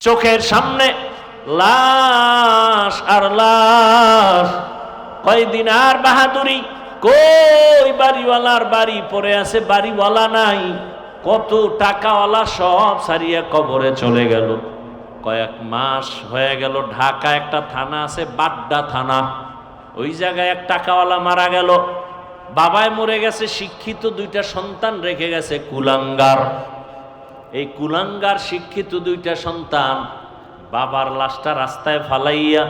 চোখের সামনে লাশ আর লাশ। কয়দিন আর বাহাদুরি, কই বাড়িওয়ালার বাড়ি পড়ে আছে, বাড়িওয়ালা নাই। কত টাকাওয়ালা সব সারিয়া কবরে চলে গেল। কয়েক মাস হয়ে গেল, ঢাকা একটা থানা আছে বাড্ডা থানা, ওই জায়গায় এক টাকাওয়ালা মারা গেল। বাবায় মরে গেছে, শিক্ষিত দুইটা সন্তান রেখে গেছে কুলাঙ্গার। এই কুলাঙ্গার শিক্ষিত দুইটা সন্তান বাবার লাশটা রাস্তায় ফালাইয়া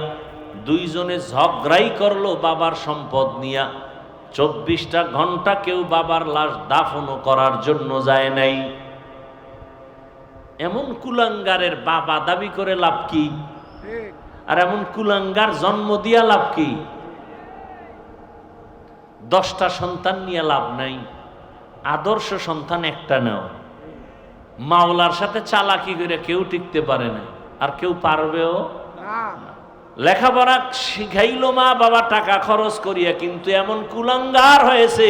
দুইজনে ঝগড়াই করলো বাবার সম্পদ নিয়া। 24টা ঘন্টা কেউ বাবার লাশ দাফনও করার জন্য যায় নাই। এমন কুলাঙ্গারের বাবা দাবি করে লাভ কি? আর এমন কুলাঙ্গার জন্ম দিয়া লাভ কি? 10টা সন্তান নিয়ে লাভ নাই। আদর্শ সন্তান একটা নাও। মাওলার সাথে চালাকি করে কেউ টিকতে পারে না, আর কেউ পারবেও না। লেখাপড়া শিখাইলো মা বাবা টাকা খরচ করিয়া, কিন্তু এমন কুলাঙ্গার হয়েছে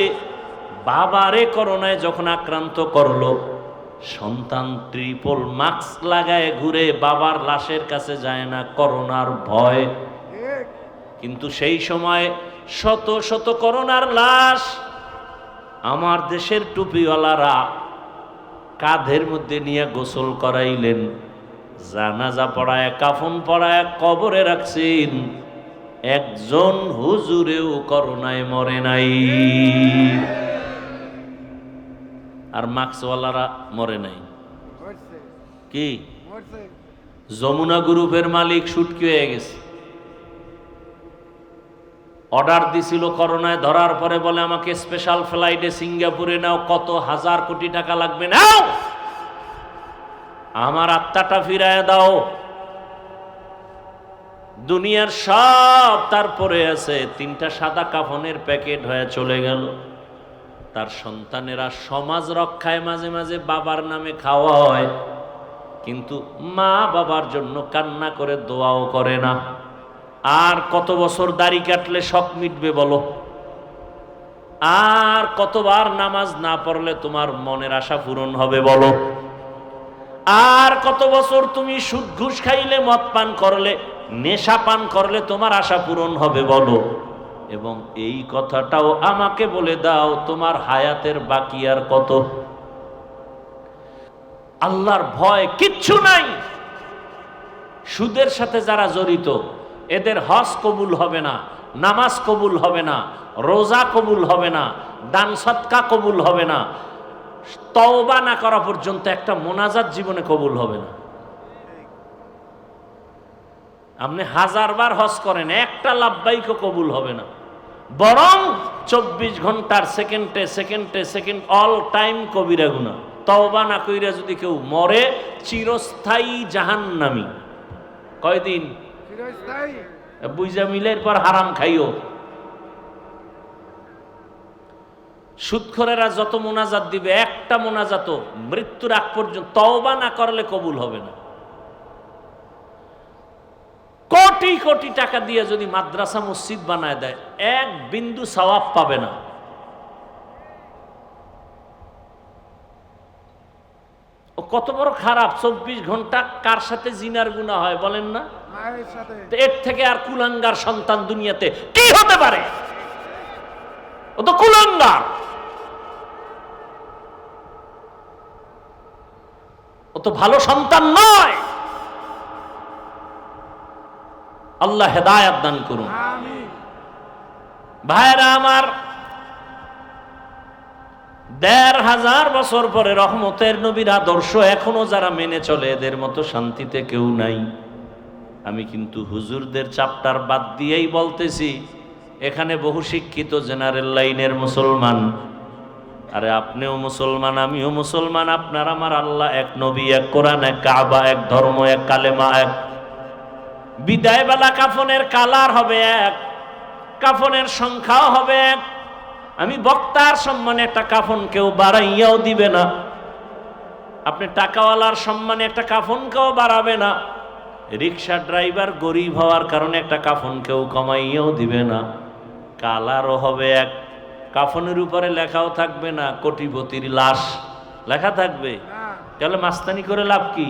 বাবারে করোনায় যখন আক্রান্ত করলো, সন্তান ট্রিপল মাস্ক লাগায় ঘুরে, বাবার লাশের কাছে যায় না করোনার ভয়। কিন্তু সেই সময় শত শত করোনার লাশ আমার দেশের টুপিওয়ালারা কাঁধের মধ্যে নিয়ে গোসল করাইলেন, জানাজা পড়ায় কাফন পড়ায় কবরে রাখছেন। একজন হুজুরেও করোনায় মরে নাই, আর মাস্কওয়ালারা মরে নাই। কি যমুনা গ্রুপের মালিক সুটকি হয়ে গেছে। অর্ডার দিছিল করোনায় ধরার পরে, বলে আমাকে স্পেশাল ফ্লাইটে সিঙ্গাপুরে নাও, কত হাজার কোটি টাকা লাগবে, নাও, আমার আত্মাটা ফিরায় দাও। দুনিয়ার সব তারপরে আছে, 3টা সাদা কাফনের প্যাকেট হয়ে চলে গেল। তার সন্তানেরা সমাজ রক্ষায় মাঝে মাঝে বাবার নামে খাওয়া হয়, কিন্তু মা বাবার জন্য কান্না করে দোয়াও করে না। আর কত বছর দাড়ি কাটলে শখ মিটবে বলো? আর কতবার নামাজ না পড়লে তোমার মনের আশা পূরণ হবে বলো? আর কত বছর তুমি সুদ ঘুষ খাইলে, মদ পান করলে, নেশা পান করলে তোমার আশা পূরণ হবে বলো? এবং এই কথাটাও আমাকে বলে দাও, তোমার হায়াতের বাকি আর কত? আল্লাহর ভয় কিচ্ছু নাই। সুদের সাথে যারা জড়িত, এদের হজ কবুল হবে না, নামাজ কবুল হবে না, রোজা কবুল হবে না, দান সদকা কবুল হবে না, তওবা না করা পর্যন্ত একটা মোনাজাত জীবনে কবুল হবে না। আপনি 1000 বার হজ করেন, একটা লাব্বাইকও কবুল হবে না। বরং 24 ঘন্টার সেকেন্ডে সেকেন্ডে সেকেন্ড অল টাইম কবিরা গুনাহ। তওবা না কইরা যদি কেউ মরে, চিরস্থায়ী জাহান্নামী। কয়দিন? বুঝা মিলের পর হারাম খাইও। সুদখোরেরা যত মোনাজাত দিবে, একটা মোনাজাতও মৃত্যুর আগ পর্যন্ত তওবা না করলে কবুল হবে না। কোটি কোটি টাকা দিয়ে যদি মাদ্রাসা মসজিদ বানায় দেয়, এক বিন্দু সওয়াব পাবে না। ও কত বড় খারাপ! 24 ঘন্টা কার সাথে জিনার গুনাহ হয় বলেন না? এর থেকে আর কুলাঙ্গার সন্তান দুনিয়াতে কি হতে পারে? ও তো কুলাঙ্গার, ও তো ভালো সন্তান নয়। আল্লাহ হেদায়েত দান করুন। ভাইরা আমার, 1500 বছর পরে রহমতের নবীর আদর্শ এখনো যারা মেনে চলে, এদের মতো শান্তিতে কেউ নাই। আমি কিন্তু হুজুরদের চাপটার বাদ দিয়েই বলতেছি, এখানে বহু শিক্ষিত জেনারেল লাইনের মুসলমান। আরে আপনিও মুসলমান, আমিও মুসলমান, আপনার আমার আল্লাহ এক, নবী এক, কোরআন এক, কাবা এক, ধর্ম এক, কালেমা এক। বিদায় বেলা কাফনের কালার হবে এক, কাফনের সংখ্যাও হবে এক। আমি বক্তার সম্মানে একটা কাফন কেউ বাড়াইয়াও দিবে না, আপনি টাকাওয়ালার সম্মানে একটা কাফন কেউ বাড়াবে না, রিক্সা ড্রাইভার গরিব হওয়ার কারণে একটা কাফন কেউ কমাইয়াও দিবে না। কালারও হবে এক, কাফনের উপরে লেখাও থাকবে না কোটিপতির লাশ, লেখা থাকবে। তাহলে মাস্তানি করে লাভ কি?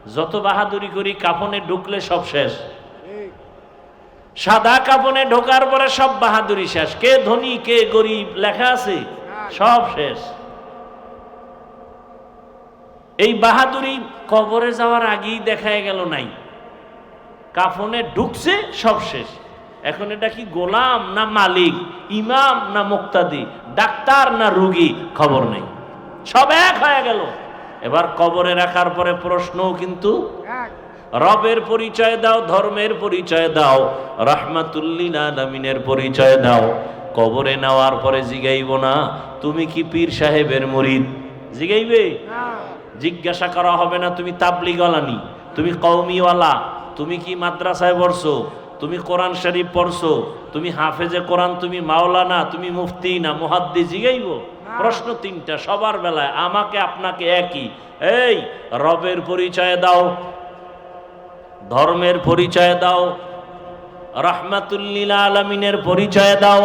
যত বাহাদুরি করি কাফনে ঢুকলে সব শেষ। সাদা কাফনে ঢোকার পরে সব বাহাদুরি শেষ। কে ধনী কে গরিব লেখা আছে, সব শেষ। এই বাহাদুরি কবরে যাওয়ার আগেই দেখায় গেল নাই, কাফনে ঢুকছে সব শেষ। এখন এটা কি গোলাম না মালিক, ইমাম না মুক্তাদি, ডাক্তার না রুগী, খবর নেই, সব এক হয়ে গেল। এবার কবরে রাখার পরে প্রশ্নও কিন্তু রবের পরিচয় দাও, ধর্মের পরিচয় দাও, রাহমাতুল্লিল আলামিনের পরিচয় দাও। কবরে নেওয়ার পরে জিগাইব না তুমি কি পীর সাহেবের মুরিদ, জিগাইবে? জিজ্ঞাসা করা হবে না তুমি তাবলিগওয়ালানি, তুমি কওমিওয়ালা, তুমি কি মাদ্রাসায় পড়ছো, তুমি কোরআন শরীফ পড়ছো, তুমি হাফেজে কোরআন, তুমি মাওলানা, তুমি মুফতি না মুহাদ্দিস, জিগাইব? প্রশ্ন তিনটা সবার বেলায়, আমাকে আপনাকে একই। এই রবের পরিচয় দাও, ধর্মের পরিচয় দাও, রাহমাতুল্লিল আলামিনের পরিচয় দাও।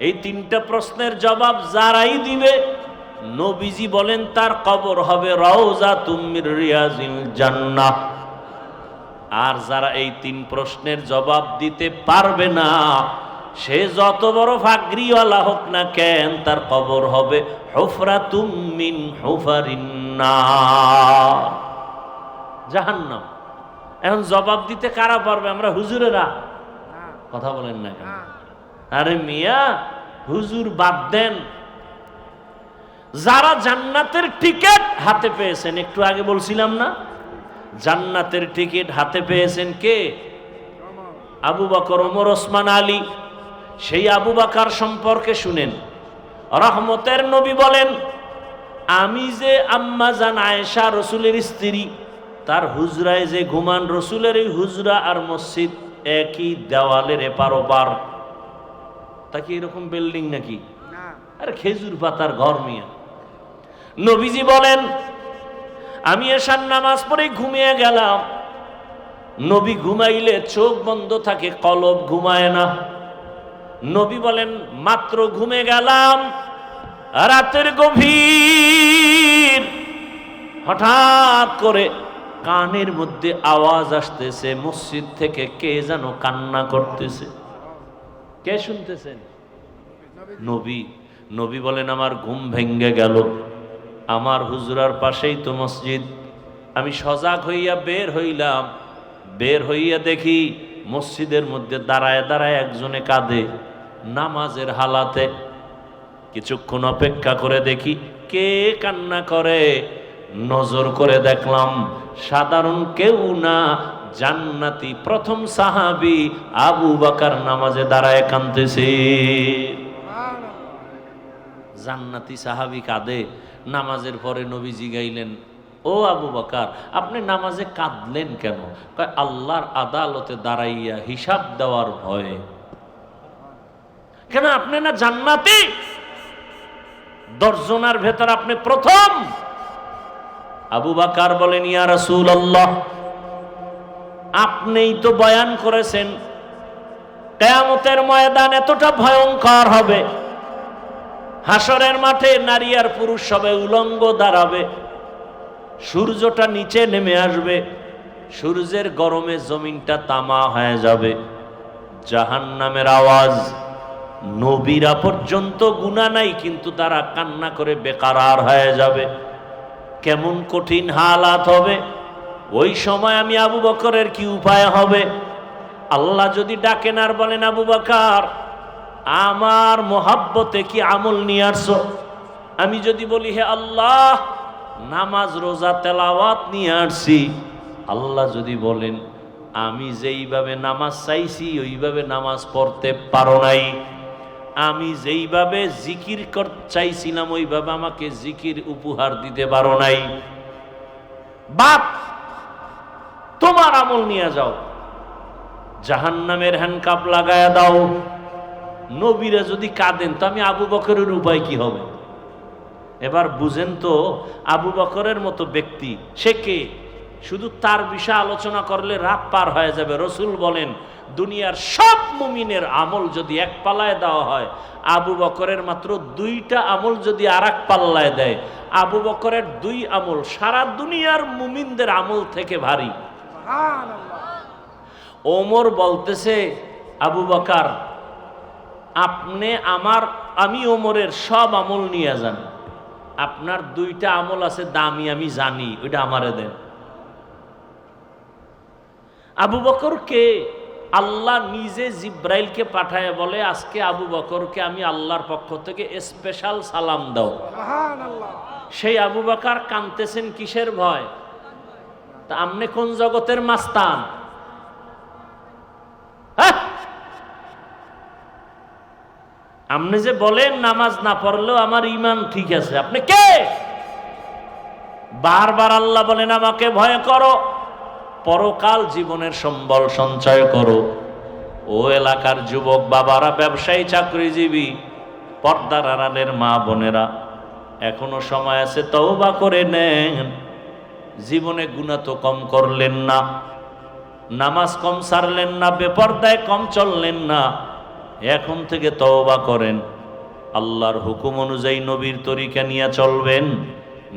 এই তিনটা প্রশ্নের জবাব যারাই দিবে, নবীজি বলেন তার কবর হবে রাউযাতুম মির রিয়াজিল জান্নাহ। আর যারা এই তিন প্রশ্নের জবাব দিতে পারবে না, সে যত বড় ফাগরিওয়ালা হোক না কেন, তার কবর হবে হুফরাতুম মিন হুফারিন নার, জাহান্নাম। এখন জবাব দিতে কারা পারবে? আমরা হুজুরেরা। কথা বলেন না কেন? আরে মিয়া, হুজুর বাদ দেন। যারা জান্নাতের টিকিট হাতে পেয়েছেন, একটু আগে বলছিলাম না, জান্নাতের টিকিট হাতে পেয়েছেন কে? আবু বকর, ওমর, ওসমান, আলী। সেই আবু বকর সম্পর্কে শুনেন, রহমতের নবী বলেন, আমি যে আম্মা জান আয়েশা রসুলের স্ত্রী, তার হুজরায় যে ঘুমান, রসুলের এই হুজরা আর মসজিদ একই দেওয়ালের এপার ওপার। তা কি এরকম বিল্ডিং নাকি? আরে খেজুর পাতার ঘর মিয়া। নবীজি বলেন, আমি এশার নামাজ পড়ে ঘুমিয়ে গেলাম। নবী ঘুমাইলে চোখ বন্ধ থাকে, কলব ঘুমায় না। নবী বলেন, মাত্র ঘুমে গেলাম, রাতের গভীর, হঠাৎ করে কানের মধ্যে আওয়াজ আসতেছে, মসজিদ থেকে কে যেন কান্না করতেছে। কে শুনতেছেন? নবী। নবী বলেন, আমার ঘুম ভেঙ্গে গেল, আমার হুজরার পাশেই তো মসজিদ। আমি সজাগ হইয়া বের হইলাম, বের হইয়া দেখি মসজিদের মধ্যে দাঁড়ায় দাঁড়ায় একজনে কাঁদে, নামাজের হালাতে। কিছুক্ষণ অপেক্ষা করে দেখি কে কান্না করে। নজর করে দেখলাম সাধারণ কেউ না, জান্নাতি প্রথম সাহাবী আবু বকর নামাজে দাঁড়ায় কাঁদতেছে। জান্নাতি সাহাবী কাঁদে। নামাজের পরে নবীজি গাইলেন, ও আবু বকর, আপনি নামাজে কাঁদলেন কেন? কয়, আল্লাহর আদালতে দাঁড়াইয়া হিসাব দেওয়ার ভয়ে। কেন? আপনি না জান্নাতি? 10 জনের ভেতর আপনি প্রথম। আবু বকর বলেন, ইয়া রাসূলুল্লাহ, আপনিই তো বয়ান করেছেন কিয়ামতের ময়দান এতটা ভয়ঙ্কর হবে, হাসরের মাঠে নারী আর পুরুষ সবে উলঙ্গ দাঁড়াবে, সূর্যটা নিচে নেমে আসবে, সূর্যের গরমে জমিনটা তামা হয়ে যাবে, জাহান্নামের আওয়াজ, নবীরা পর্যন্ত গুনাহ নাই কিন্তু তারা কান্না করে বেকারার হয়ে যাবে। কেমন কঠিন হালাত হবে ওই সময়। আমি আবু বকরের কি উপায় হবে? আল্লাহ যদি ডাকেন আর বলেন, আবু বকর, আমার মোহাব্বতে কি আমল নিয়ে আসছো? আমি যদি বলি, হে আল্লাহ, নামাজ রোজা তেলাওয়াত নিয়ে আসছি। আল্লাহ যদি বলেন, আমি যেইভাবে নামাজ চাইছি ওইভাবে নামাজ পড়তে পারো নাই, আমি যেইভাবে জিকির চাইছিলাম ওইভাবে আমাকে জিকির উপহার দিতে পারো নাই, বাপ তোমার আমল নিয়ে যাও, জাহান্নামের হ্যান্ডকাপ লাগায়া দাও। নবীরা যদি কাঁদেন তো আমি আবু বকরের উপায় কি হবে? এবার বুঝেন তো, আবু বকরের মতো ব্যক্তি সে কে? শুধু তার বিষয়ে আলোচনা করলে রাত পার হয়ে যাবে। রসুল বলেন, দুনিয়ার সব মুমিনের আমল যদি এক পাল্লায় দেওয়া হয়, আবু বকরের মাত্র 2টা আমল যদি আর এক পাল্লায় দেয়, আবু বকরের 2 আমল সারা দুনিয়ার মুমিনদের আমল থেকে ভারী। ওমর বলতেছে, আবু বকর আপনি আমি ওমরের সব আমল নিয়ে যান, আপনার 2টা আমল আছে দামি, আমি জানি, ওইটা আমারে দেন। আবু বকরকে আল্লাহ নিজে জিব্রাইলকে পাঠায় বলে, আজকে আবু বকরকে আমি আল্লাহর পক্ষ থেকে স্পেশাল সালাম দাও। সেই আবু বকর কাঁদতেছেন কিসের ভয়? তা আপনি কোন জগতের মাস্তান? আপনি যে বলেন নামাজ না পড়লেও আমার ঈমান ঠিক আছে, আপনি কে? বারবার আল্লাহ বলেন আমাকে ভয় করো, পরকাল জীবনের সম্বল সঞ্চয় করো। ও এলাকার যুবক বাবারা, ব্যবসায়ী, চাকরিজীবী, পর্দার আড়ালের মা বোনেরা, এখনো সময় আছে, তওবা করে নেন। জীবনে গুনাহ তো কম করলেন না, নামাজ কম ছাড়লেন না, বেপরদায় কম চললেন না, এখন থেকে তওবা করেন। আল্লাহর হুকুম অনুযায়ী নবীর তরিকা নিয়ে চলবেন।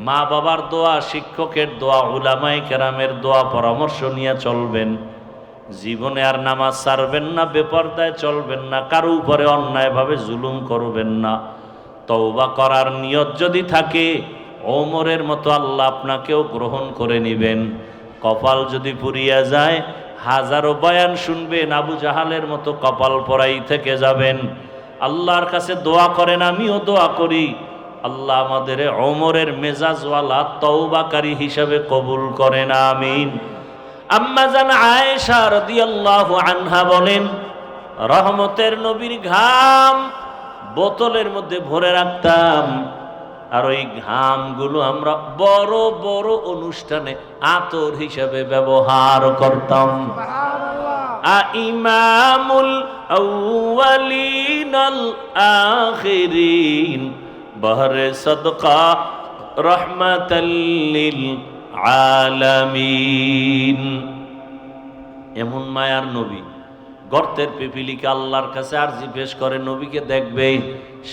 মা বাবার দোয়া, শিক্ষকের দোয়া, উলামায়ে কেরামের দোয়া, পরামর্শ নিয়ে চলবেন। জীবনে আর নামাজ ছাড়বেন না, বেপরদায় চলবেন না, কারো উপরে অন্যায়ভাবে জুলুম করবেন না। তওবা করার নিয়ত যদি থাকে, ওমরের মতো আল্লাহ আপনাকেও গ্রহণ করে নিবেন। কপাল যদি পুড়িয়া যায়, হাজারো বয়ান শুনবেন, আবু জাহালের মতো কপাল পরাই থেকে যাবেন। আল্লাহর কাছে দোয়া করেন, আমিও দোয়া করি, আল্লাহ আমাদের ওমরের মেজাজওয়ালা তওবাকারী হিসাবে কবুল করেন, আমিন। আম্মা জান আয়েশা রাদিয়াল্লাহু আনহা বলেন, রহমতের নবীর ঘাম বোতলের মধ্যে ভরে রাখতাম, আর ওই ঘামগুলো আমরা বড় বড় অনুষ্ঠানে আতর হিসাবে ব্যবহার করতাম। ইমামুল আউয়ালিন আল আখিরিন বহরে সদকা রহমাতাল লিল আলামিন। এমন মায়ার নবী, গর্তের পিপিলিকা আল্লাহর কাছে আরজি পেশ করে নবীকে দেখবে।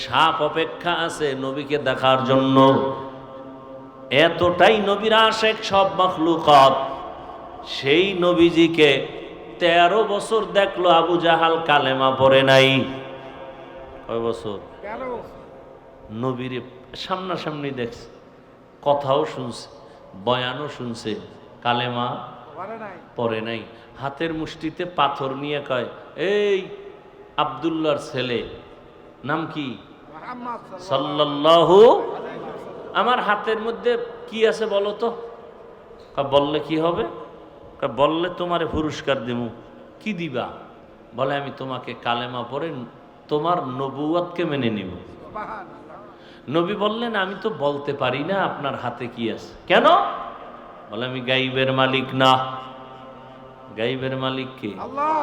সাপ অপেক্ষা আছে নবীকে দেখার জন্য। এতটাই নবীর আশেক সব মাখলুকাত। সেই নবীজিকে 13 বছর দেখলো আবু জাহাল, কালেমা পড়ে নাই। কয় বছর? নবীর সামনাসামনি দেখছে, কথাও শুনছে, বয়ানও শুনছে, কালেমা পড়ে নাই। হাতের মুষ্টিতে পাথর নিয়ে কয়, এই আব্দুল্লাহর ছেলে, নাম কি? সাল্লাল্লাহু। আমার হাতের মধ্যে কি আছে বলো তো? বললে কি হবে? বললে তোমারে পুরস্কার দেব। কি দিবা? বলে আমি তোমাকে কালেমা পড়ে তোমার নবুয়তকে মেনে নিব। নবী বললেন, আমি তো বলতে পারি না আপনার হাতে কি আছে। কেন? বলে আমি গাইবের মালিক না। গাইবের মালিক কে? আল্লাহ।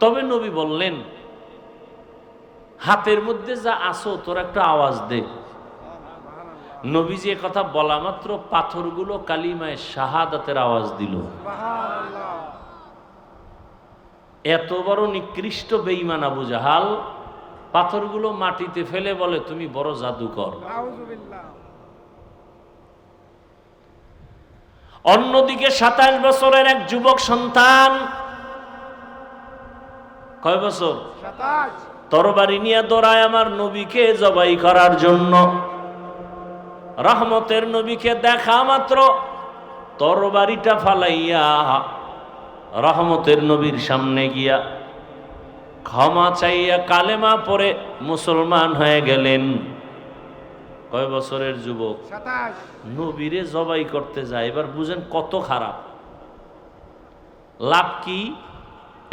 তবে নবী বললেন, হাতের মধ্যে যা আসো তোর একটা আওয়াজ দে। নবীজি কথা বলা মাত্র পাথরগুলো কালিমায়ে শাহাদাতের আওয়াজ দিল। এত বড় নিকৃষ্ট বেঈমান আবু জাহাল পাথরগুলো মাটিতে ফেলে বলে, তুমি বড় জাদুকর। অন্যদিকে 27 বছরের এক যুবক সন্তান, কয় বছর? 27। তরবারি নিয়ে দৌড়ায় আমার নবীকে জবাই করার জন্য। রহমতের নবীকে দেখা মাত্র তরবারিটা ফালাইয়া রহমতের নবীর সামনে গিয়া ক্ষমা চাইয়া কালেমা পড়ে মুসলমান হয়ে গেলেন। কয় বছরের যুবক? 27। নবীরে জবাই করতে যায়। এবার বুঝেন কত খারাপ। লাভ কি?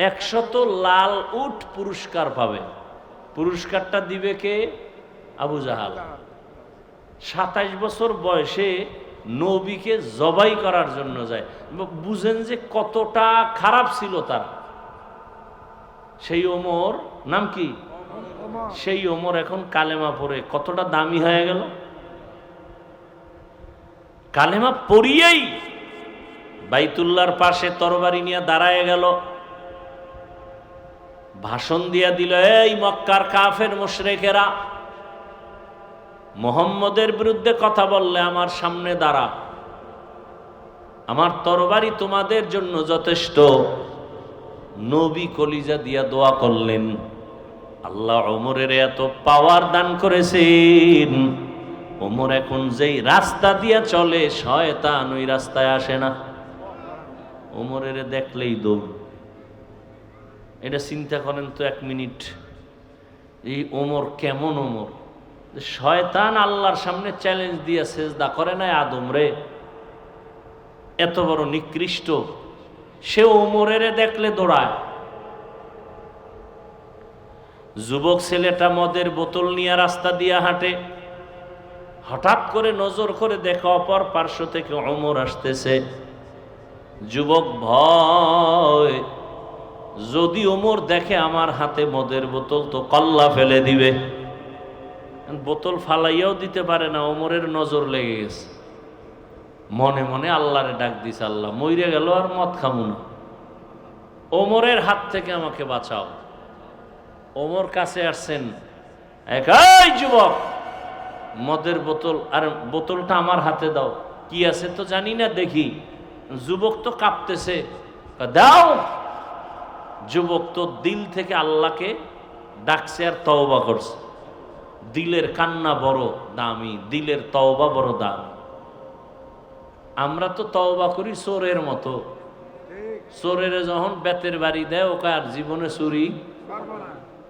100 লাল উট পুরস্কার পাবে। পুরস্কারটা দিবে কে? আবু জাহাল। 27 বছর বয়সে নবীকে জবাই করার জন্য যায়। বুঝেন যে কতটা খারাপ ছিল তার। সেই ওমর, নাম কি? সেই ওমর এখন কালেমা পড়ে কতটা দামি হয়ে গেল। কালেমা পড়িয়েই বাইতুল্লাহর পাশে তরবারি নিয়ে দাঁড়ায় গেল। ভাষণ দিয়া দিল, এই মক্কার কাফের মুশরিকেরা, মুহাম্মদের বিরুদ্ধে কথা বললে আমার সামনে দাঁড়া, আমার তরবারি তোমাদের জন্য যথেষ্ট। নবী কলিজা দিয়া দোয়া করলেন, আল্লাহ ওমরের এত পাওয়ার দান করেছেন, ওমর এখন যেই রাস্তা দিয়া চলে শয়তান ওই রাস্তায় আসে না। ওমরের দেখলেই দৌড়। এটা চিন্তা করেন তো এক মিনিট, এই ওমর কেমন ওমর, শয়তান আল্লাহর সামনে চ্যালেঞ্জ দিয়ে সেজদা করে নাই আদম রে, এত বড় নিকৃষ্ট, সে ওমরের দেখলে দৌড়ায়। যুবক ছেলেটা মদের বোতল নিয়ে রাস্তা দিয়ে হাঁটে, হঠাৎ করে নজর করে দেখে অপর পার্শ্ব থেকে ওমর আসতেছে। যুবক ভয়, যদি ওমর দেখে আমার হাতে মদের বোতল তো কল্লা ফেলে দিবে। বোতল ফালাইয়াও দিতে পারে না, ওমরের নজর লেগে গেছে। মনে মনে আল্লাহরে ডাক দিছে, আল্লাহ মইরে গেল আর মদ খামু না, ওমরের হাত থেকে আমাকে বাঁচাও। ওমর কাছে আসছেন, এই যুবক, মদের বোতল, আর বোতলটা আমার হাতে দাও, কি আছে তো জানি না, দেখি। যুবক তো কাঁপতেছে, দাও। যুবক তো দিল থেকে আল্লাহকে ডাকছে আর তওবা করছে। দিলের কান্না বড় দামি, দিলের তওবা বড় দাম। আমরা তো তওবা করি চোরের মতো, চোরের যখন বেতের বাড়ি দেয় ওকে আর জীবনে চুরি,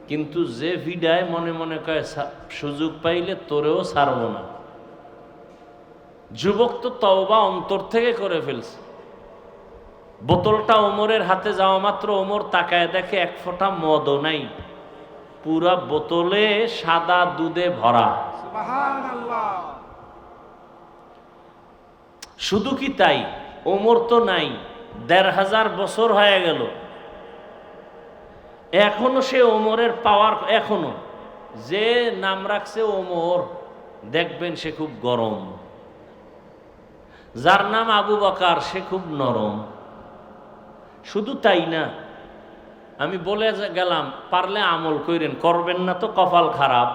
কিন্তু যে ভিডায় মনে মনে কয় সুযোগ পাইলে তোরেও ছাড়ব না। যুবক তো তওবা অন্তর থেকে করে ফেলছে। বোতলটা ওমরের হাতে যাওয়া মাত্র ওমর তাকায় দেখে এক ফোঁটা মদও নাই, পুরা বোতলে সাদা দুধে ভরা। শুধু কি তাই, ওমর তো নাই, ১৫০০ বছর হয়ে গেল, এখনো সে ওমরের পাওয়ার, এখনো যে নাম রাখছে ওমর, দেখবেন সে খুব গরম। যার নাম আবু বকর সে খুব নরম। শুধু তাই না, আমি বলে গেলাম, পারলে আমল করেন, করবেন না তো কপাল খারাপ।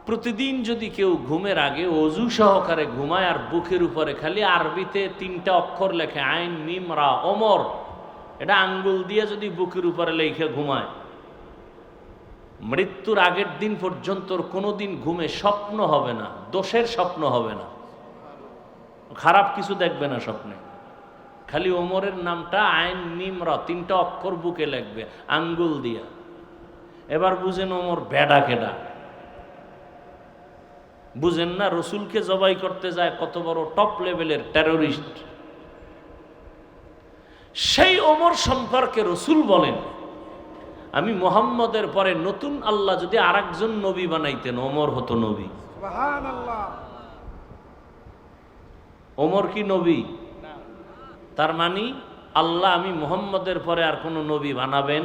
প্রতিদিন যদি কেউ ঘুমের আগে অজু সহকারে ঘুমায় আর বুকের উপরে খালি আরবিতে ৩টা অক্ষর লেখে, আইন মিম রা ওমর, এটা আঙ্গুল দিয়ে যদি বুকের উপরে লেখে ঘুমায়, মৃত্যুর আগের দিন পর্যন্ত কোনোদিন ঘুমে স্বপ্ন হবে না, দোষের স্বপ্ন হবে না, খারাপ কিছু দেখবে না স্বপ্নে। খালি ওমরের নামটা আইন মিম রা ৩টা অক্ষর বুকে লিখবে আঙ্গুল দিয়া। এবার বুঝেন ওমর বেডা কেডা, বুঝেন না রসুলকে জবাই করতে যায় কত বড় টপ লেভেলের টেরোরিস্ট। সেই ওমর সম্পর্কে রসুল বলেন, আমি মুহাম্মদের পরে নতুন আল্লাহ যদি আরেকজন নবী বানাইতেন ওমর হতো নবী। সুবহানাল্লাহ। ওমর কি নবী? তার মানে আল্লাহ আমি মুহাম্মদের পরে আর কোন নবী বানাবেন,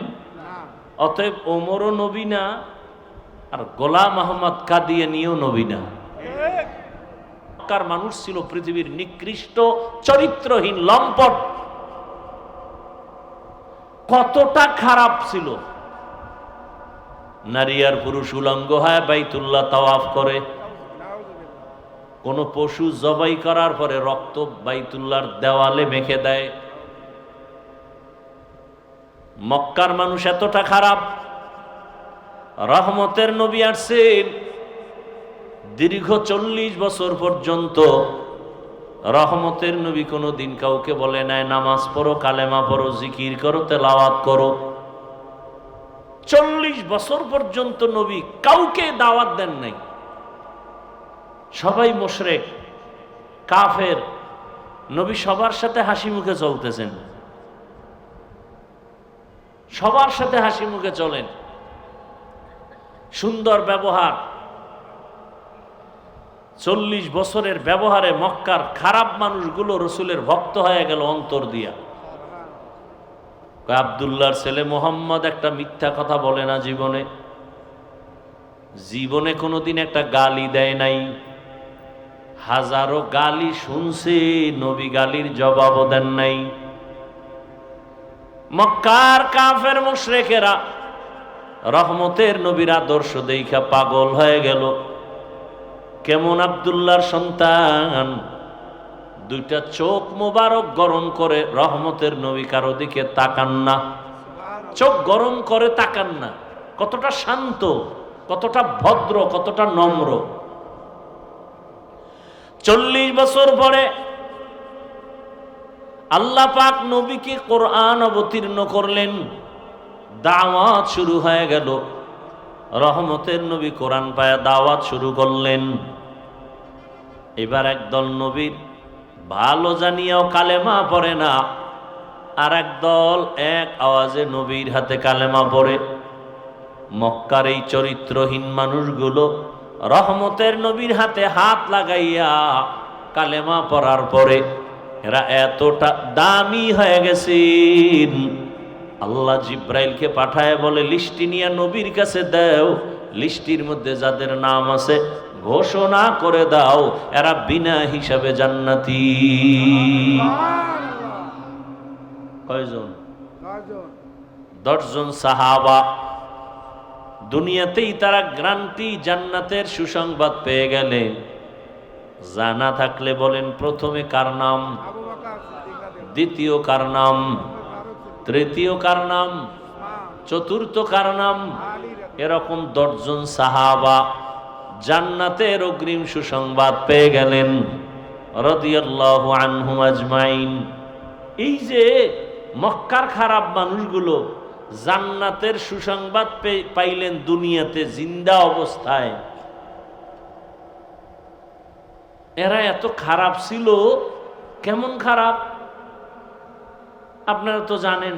অতএব ওমরও নবী না, আর গোলাম আহমদ কাদিয়ানীও নবী না। মক্কার মানুষ ছিল পৃথিবীর নিকৃষ্ট চরিত্রহীন লম্পট। কতটা খারাপ ছিল, নারী আর পুরুষ উলঙ্গ হয় বাইতুল্লাহ তাওয়াফ করে, কোন পশু জবাই করার পরে রক্ত বাইতুল্লাহর দেওয়ালে মেখে দেয়। মক্কার মানুষ এতটা খারাপ। রহমতের নবী আসছেন, দীর্ঘ ৪০ বছর পর্যন্ত রহমতের নবী কোনোদিন কাউকে বলে নাই নামাজ পড়ো, কালেমা পড়ো, জিকির করো, তেলাওয়াত করো। ৪০ বছর পর্যন্ত নবী কাউকে দাওয়াত দেন নাই। সবাই মুশরিক কাফের, নবী সবার সাথে হাসি মুখে চলতেছেন, সবার সাথে হাসি মুখে চলেন, সুন্দর ব্যবহার। ৪০ বছরের ব্যবহারে মক্কার খারাপ মানুষগুলো রসুলের ভক্ত হয়ে গেল অন্তর দিয়া। আব্দুল্লাহর ছেলে মোহাম্মদ একটা মিথ্যা কথা বলে না জীবনে, জীবনে কোনোদিন একটা গালি দেয় নাই। হাজারো গালি শুনছে, নবী গালির জবাবও দেন নাই। মক্কার কাফের মুশরিকেরা রহমতের নবীর আদর্শ দেইখা পাগল হয়ে গেল। কেমন আব্দুল্লাহর সন্তান, দুইটা চোখ মোবারক গরম করে রহমতের নবী কারো দিকে তাকান না, চোখ গরম করে তাকান না। কতটা শান্ত, কতটা ভদ্র, কতটা নম্র। 40 বছর পরে আল্লাহ পাক নবীকে কোরআন অবতীর্ণ করলেন, দাওয়াত শুরু হয়ে গেল। রহমতের নবী কোরআন পায়া দাওয়াত শুরু করলেন। এবার একদল নবীর ভালো জানিয়াও কালেমা পড়ে না, আর একদল এক আওয়াজে নবীর হাতে কালেমা পড়ে। মক্কার এই চরিত্রহীন মানুষগুলো রহমতের নবীর হাতে হাত লাগাইয়া কালেমা পড়ার পরে এরা এতটা দামি হয়ে গেছেন, আল্লাহ জিব্রাইলকে পাঠায় বলে, লিস্টি নিয়ে নবীর কাছে দাও, লিস্টির মধ্যে যাদের নাম আছে ঘোষণা করে দাও এরা বিনা হিসাবে জান্নাতি। কয়জন? 10 জন সাহাবা। দুনিয়াতেই তারা গ্যারান্টি জান্নাতের সুসংবাদ পেয়ে গেলেন। জানা থাকলে বলেন, প্রথমে কার নাম, দ্বিতীয় কার নাম, তৃতীয় কার নাম, চতুর্থ কার নাম? এরকম 10 জন সাহাবা জান্নাতের অগ্রিম সুসংবাদ পেয়ে গেলেন রাদিয়াল্লাহু আনহুম আজমাইন। এই যে মক্কার খারাপ মানুষগুলো জান্নাতের সুসংবাদ পাইলেন দুনিয়াতে জিন্দা অবস্থায়, এরা এত খারাপ ছিল। কেমন খারাপ আপনারা তো জানেন।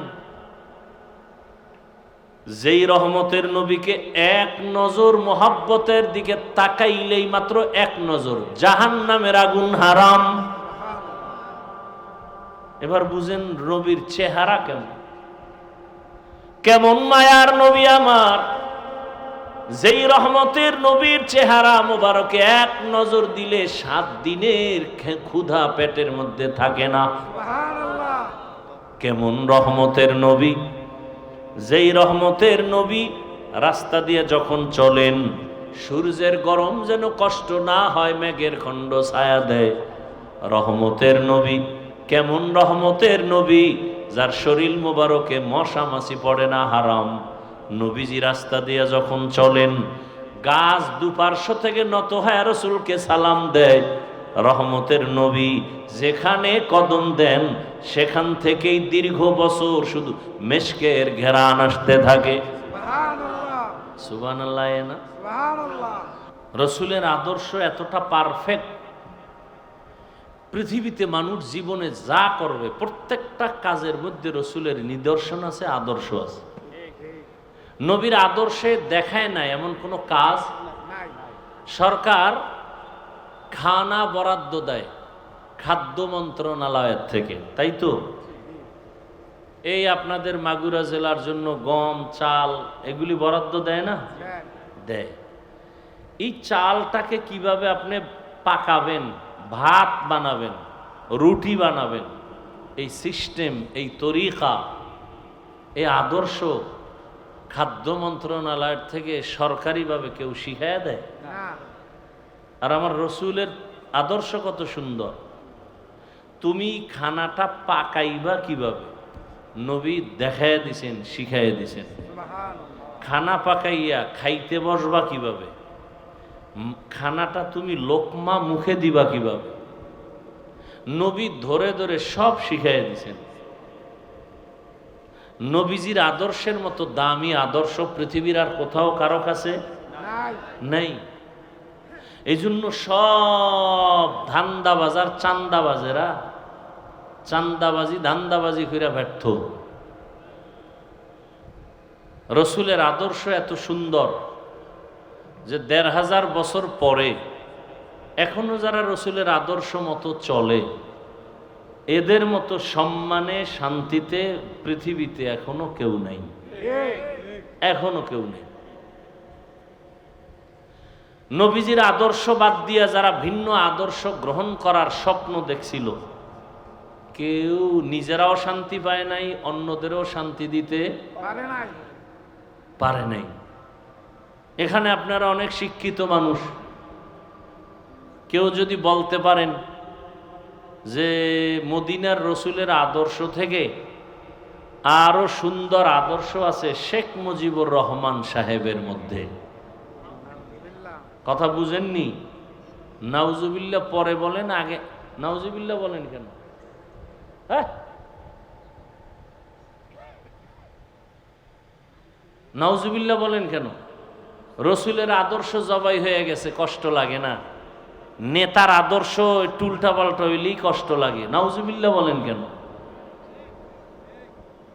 যেই রহমতের নবীকে এক নজর মোহাব্বতের দিকে তাকাইলেই, মাত্র এক নজর, জাহান্নামের আগুন হারাম। এবার বুঝেন নবীর চেহারা কেমন, কেমন মায়ার নবী আমার। যেই রহমতের নবীর চেহারা মোবারকে এক নজর দিলে 7 দিনের ক্ষুধা পেটের মধ্যে থাকে না। কেমন রহমতের নবী, যেই রহমতের নবী রাস্তা দিয়ে যখন চলেন সূর্যের গরম যেন কষ্ট না হয়, মেঘের খণ্ড ছায়া দেয়। রহমতের নবী, কেমন রহমতের নবী, যার শরীর মোবারকে মশা মাছি পড়ে না, হারাম। নবীজি রাস্তা দিয়ে যখন চলেন গাছ দুপার্শ্ব থেকে নত হয়ে রাসূলকে সালাম দেয়। রহমতের নবী যেখানে কদম দেন সেখান থেকেই দীর্ঘ বছর শুধু মেশকের ঘেরান আসতে থাকে। সুবহানাল্লাহ। না, রাসূলের আদর্শ এতটা পারফেক্ট, পৃথিবীতে মানুষ জীবনে যা করবে প্রত্যেকটা কাজের মধ্যে রাসূলের নিদর্শন আছে, আদর্শ আছে। নবীর আদর্শে দেখায় না এমন কোনো কাজ। সরকার খানা বরাদ্দ দেয় খাদ্য মন্ত্রণালয়ের থেকে, তাই তো? এই আপনাদের মাগুরা জেলার জন্য গম, চাল এগুলি বরাদ্দ দেয় না? দেয়। এই চালটাকে কিভাবে আপনি পাকাবেন, ভাত বানাবেন, রুটি বানাবেন, এই সিস্টেম, এই তরিকা, এই আদর্শ খাদ্য মন্ত্রণালয়ের থেকে সরকারিভাবে কেউ শিখাইয়া দেয়? আর আমার রাসূলের আদর্শ কত সুন্দর। তুমি খানাটা পাকাইবা কিভাবে, নবী দেখাইয়া দিছেন, শিখাইয়া দিছেন। খানা পাকাইয়া খাইতে বসবা কিভাবে, খানাটা তুমি লোকমা মুখে দিবা কিভাবে, নবী ধরে ধরে সব শিখাইয়া দিছেন। নবীজির আদর্শের মতো দামি আদর্শ পৃথিবীর আর কোথাও কারো কাছে নাই। এই জন্য সব ধান্দাবাজার চান্দাবাজেরা চান্দাবাজি ধান্দাবাজি করে ব্যর্থ। রসুলের আদর্শ এত সুন্দর যে ১৫০০ বছর পরে এখনো যারা রসুলের আদর্শ মতো চলে, এদের মতো সম্মানে শান্তিতে পৃথিবীতে এখনো কেউ নেই, এখনো কেউ নেই। নবীজির আদর্শ বাদ দিয়া যারা ভিন্ন আদর্শ গ্রহণ করার স্বপ্ন দেখছিল, কেউ নিজেরাও শান্তি পায় নাই, অন্যদেরও শান্তি দিতে পারে নাই। এখানে আপনারা অনেক শিক্ষিত মানুষ, কেউ যদি বলতে পারেন যে মদিনার রসুলের আদর্শ থেকে আরো সুন্দর আদর্শ আছে শেখ মুজিবুর রহমান সাহেবের মধ্যে, কথা বুঝেননি? নাউজুবিল্লাহ পরে বলেন, আগে নাউজুবিল্লাহ বলেন কেন? হ্যাঁ, নাউজুবিল্লাহ বলেন কেন? রসুলের আদর্শ জবাই হয়ে গেছে, কষ্ট লাগে না? নেতার আদর্শ টুলটা পাল্টা হইলেই কষ্ট লাগে, নাউজুবিল্লাহ বলেন কেন?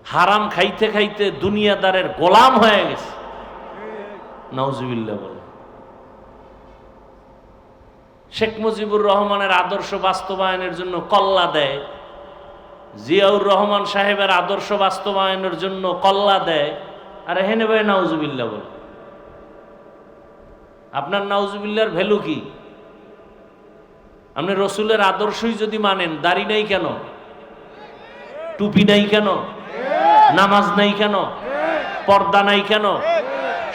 হারাম খাইতে খাইতে দুনিয়াদারের গোলাম হয়ে গেছে, নাউজুবিল্লাহ বলেন। শেখ মুজিবুর রহমানের আদর্শ বাস্তবায়নের জন্য কল্লা দেয়, জিয়াউর রহমান সাহেবের আদর্শ বাস্তবায়নের জন্য কল্লা দেয়, আর হেনে ভাই নাউজুবিল্লাহ বলে। আপনার নাউজুবিল্লাহর ভ্যালু কি? আপনি রসুলের আদর্শই যদি মানেন, দাড়ি নাই কেন? টুপি নাই কেন? নামাজ নাই কেন? পর্দা নাই কেন?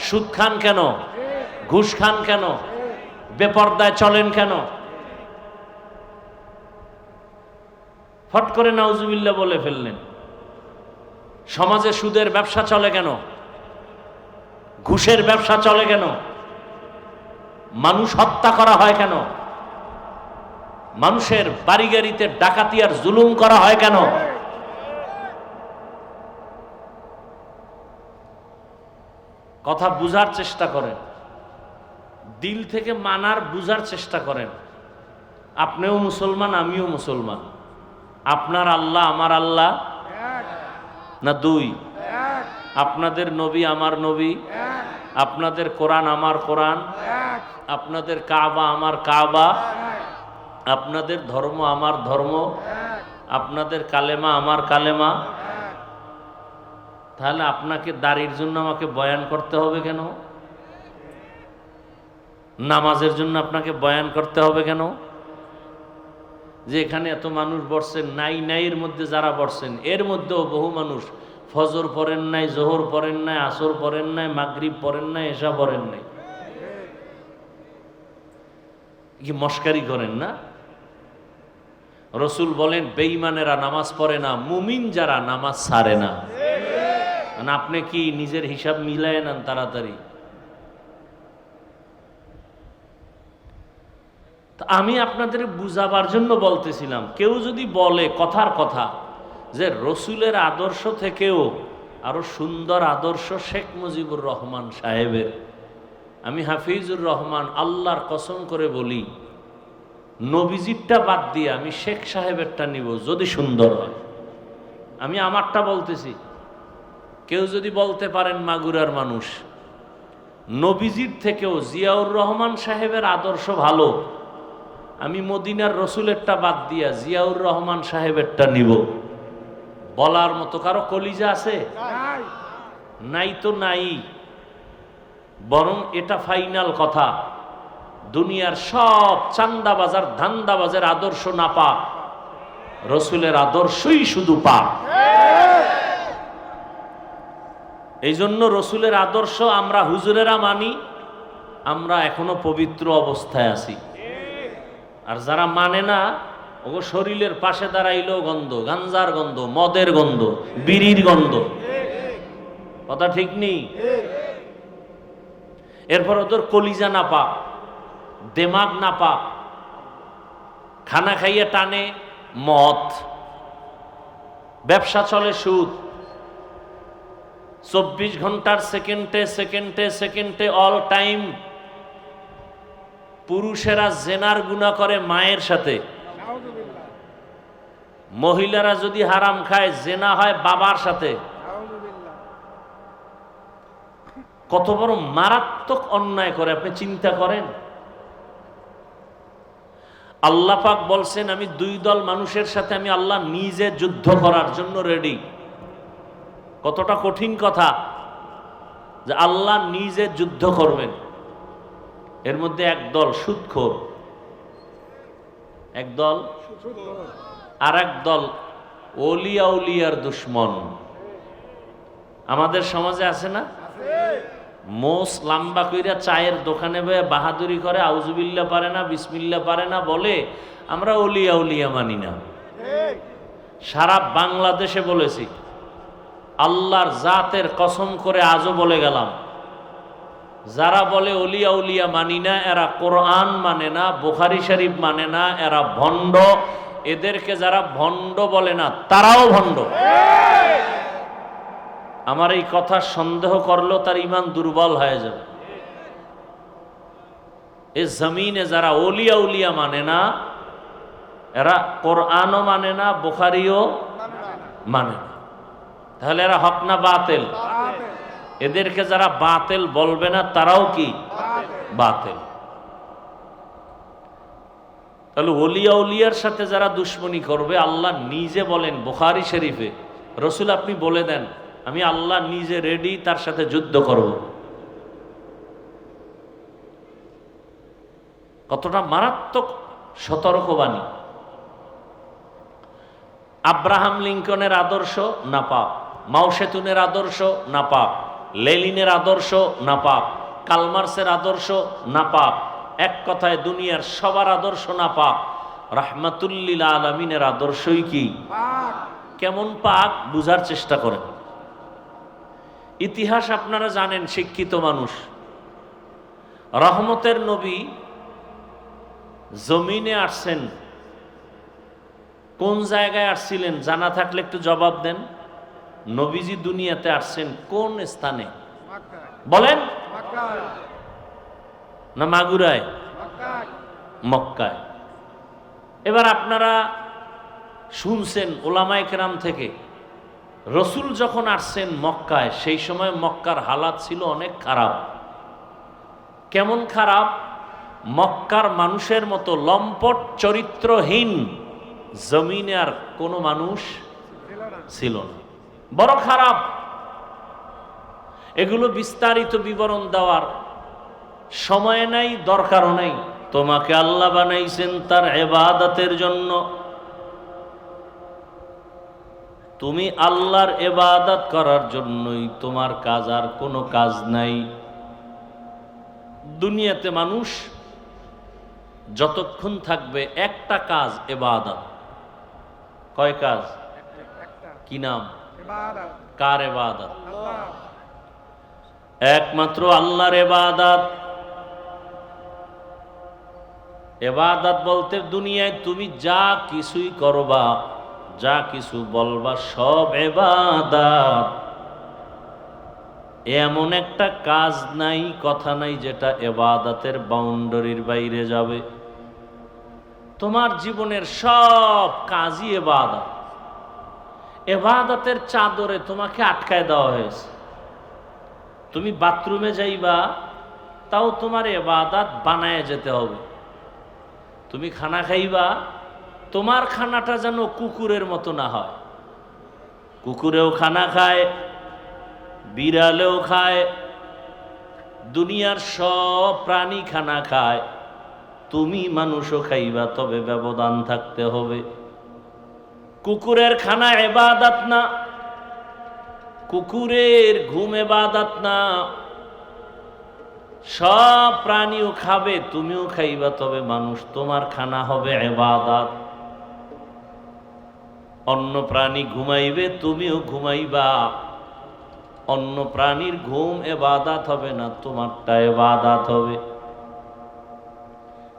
সুদ খান কেন? ঘুষ খান কেন? বেপর্দায় চলেন কেন? ফট করে নাউজুবিল্লাহ বলে ফেললেন। সমাজে সুদের ব্যবসা চলে কেন? ঘুষের ব্যবসা চলে কেন? মানুষ হত্যা করা হয় কেন? মানুষের বাড়ি গাড়িতে ডাকাতি আর জুলুম করা হয় কেন? কথা বুঝার চেষ্টা করেন, দিল থেকে মানার বুঝার চেষ্টা করেন। আপনিও মুসলমান, আমিও মুসলমান। আপনার আল্লাহ আমার আল্লাহ না দুই? আপনাদের নবী আমার নবী, আপনাদের কোরআন আমার কোরআন, আপনাদের কাবা আমার কাবা, আপনাদের ধর্ম আমার ধর্ম, আপনাদের কালেমা আমার কালেমা। তাহলে আপনাকে দাড়ির জন্য আমাকে বয়ান করতে হবে কেন? নামাজের জন্য আপনাকে বয়ান করতে হবে কেন? যে এখানে এত মানুষ বসছেন, নাই নাইয়ের মধ্যে যারা বসছেন, এর মধ্যেও বহু মানুষ ফজর পড়েন নাই, জোহর পড়েন নাই, আসর পড়েন নাই, মাগরিব পড়েন নাই, এশা পড়েন নাই। কি মস্কারি করেন না? রসুল বলেন বেঈমানেরা নামাজ পড়ে না, মুমিন যারা নামাজ ছাড়ে না। আপনি কি নিজের হিসাব মিলায় নেন তাড়াতাড়ি? আমি আপনাদের বুঝাবার জন্য বলতেছিলাম, কেউ যদি বলে কথার কথা যে রসুলের আদর্শ থেকেও আরো সুন্দর আদর্শ শেখ মুজিবুর রহমান সাহেবের, আমি হাফিজুর রহমান আল্লাহর কসম করে বলি, নবীজিরটা বাদ দিয়ে আমি শেখ সাহেবেরটা নিব যদি সুন্দর হয়। আমি আমারটা বলতেছি। কেউ যদি বলতে পারেন মাগুরার মানুষ, নবীজির থেকেও জিয়াউর রহমান সাহেবের আদর্শ ভালো, আমি মদিনার রসুলেরটা বাদ দিয়া জিয়াউর রহমান সাহেবেরটা নিব, বলার মতো কারো কলিজা আছে? নাই তো নাই। বরং এটা ফাইনাল কথা, দুনিয়ার সব চান্দাবাজার ধান্দাবাজের আদর্শ না পা, রসুলের আদর্শই শুধু পা। এই জন্য রসুলের আদর্শ আমরা হুজুরেরা মানি, আমরা এখনো পবিত্র অবস্থায় আছি। আর যারা মানে না, ও শরীরের পাশে দাঁড়াইলেও গন্ধ, গাঞ্জার গন্ধ, মদের গন্ধ, বিড়ির গন্ধ। কথা ঠিক নেই? এরপর ওদের কলিজা না পা, দেমাগ না পা, খানা খাইয়ে টানে মদ, ব্যবসা চলে সুদ, 24 ঘন্টার সেকেন্ডে সেকেন্ডে সেকেন্ডে অল টাইম পুরুষেরা জেনার গুনাহ করে মায়ের সাথে, মহিলারা যদি হারাম খায় জেনা হয় বাবার সাথে। কত বড় মারাত্মক অন্যায় করে আপনি চিন্তা করেন। আল্লাহ পাক বলছেন আমি দুই দল মানুষের সাথে আমি আল্লাহ নিজে যুদ্ধ করার জন্য রেডি। কতটা কঠিন কথা যে আল্লাহ নিজে যুদ্ধ করবেন। এর মধ্যে এক দল সুদখোর, এক দল আর এক দল ওলিয়া উলিয়ার দুশ্মন। আমাদের সমাজে আছে না? মোস লাম্বা কইরা চায়ের দোকানে বয়ে বাহাদুরি করে, আউজুবিল্লাহ পারে না, বিসমিল্লাহ পারে না, বলে আমরা ওলিয়া উলিয়া মানি না। সারা বাংলাদেশে বলেছি, আল্লাহর জাতের কসম করে আজও বলে গেলাম, যারা বলে ওলিয়া উলিয়া মানি না, এরা কোরআন মানে না, বুখারী শরীফ মানে না, এরা ভণ্ড। এদেরকে যারা ভণ্ড বলে না, তারাও ভণ্ড। আমার এই কথা সন্দেহ করলেও তার ঈমান দুর্বল হয়ে যাবে। এই জমিনে যারা ওলিয়া উলিয়া মানে না, এরা কোরআনও মানে না, বুখারীও মানে না। তাহলে এরা হক না বাতিল? এদেরকে যারা বাতিল বলবে না, তারাও কি বাতিল। তাহলে ওলিয়া উলিয়ার সাথে যারা দুশ্মনী করবে, আল্লাহ নিজে বলেন বুখারী শরীফে, রসুল আপনি বলে দেন আমি আল্লাহ নিজে রেডি তার সাথে যুদ্ধ করব। কতটা মারাত্মক সতর্কবাণী। আব্রাহাম লিঙ্কনের আদর্শ নাপাক, মাও সেতুনের আদর্শ নাপাক, লেনিনের আদর্শ নাপাক, কালমার্সের আদর্শ নাপাক। এক কথায় দুনিয়ার সবার আদর্শ নাপাক। রাহমাতুল্লিল আলামিনের আদর্শই কি কেমন পাক, বুঝার চেষ্টা করেন। ইতিহাস আপনারা জানেন, শিক্ষিত মানুষ। রহমতের নবী জমিনে আসছেন, কোন জায়গায় আসছিলেন জানা থাকলে একটু জবাব দেন। নবীজি দুনিয়াতে আসছেন কোন স্থানে বলেন? না মাগুরায়? মক্কায়। এবার আপনারা শুনছেন ওলামায়ে কেরাম থেকে, রসুল যখন আসছেন মক্কায়, সেই সময় মক্কার হালাত ছিল অনেক খারাপ। কেমন খারাপ? মক্কার মানুষের মতো লম্পট চরিত্রহীন জমিনে আর কোনো মানুষ ছিল না, বড় খারাপ। এগুলো বিস্তারিত বিবরণ দেওয়ার সময় নাই, দরকারও নাই। তোমাকে আল্লাহ বানাইছেন তার ইবাদতের জন্য। তুমি আল্লাহর ইবাদত করার জন্যই তোমার কাজ, আর কোনো কাজ নাই। দুনিয়াতে মানুষ যতক্ষণ থাকবে একটা কাজ, ইবাদত। কয় কাজ? কি নাম? কার ইবাদত? একমাত্র আল্লাহর ইবাদত। ইবাদত বলতে দুনিয়ায় তুমি যা কিছুই করবা, যা কিছু বলবা, সব ইবাদত। এমন একটা কাজ নাই, কথা নাই যেটা ইবাদতের বাউন্ডারির বাইরে যাবে। তোমার জীবনের সব কাজই ইবাদত। ইবাদতের চাদরে তোমাকে আটকায় দেওয়া হয়েছে। তুমি বাথরুমে যাইবা, তাও তোমার ইবাদত বানায় যেতে হবে। তুমি খানা খাইবা, তোমার খানাটা যেন কুকুরের মতো না হয়। কুকুরেও খানা খায়, বিড়ালেও খায়, দুনিয়ার সব প্রাণী খানা খায়, তুমি মানুষও খাইবা, তবে ব্যবধান থাকতে হবে। কুকুরের খানা ইবাদত না, কুকুরের ঘুম ইবাদত না। সব প্রাণীও খাবে, তুমিও খাইবা, তবে মানুষ, তোমার খানা হবে ইবাদত। অন্য প্রাণী ঘুমাইবে, তুমিও ঘুমাইবা। অন্য প্রাণীর ঘুম ইবাদত হবে না, তোমারটা ইবাদত হবে।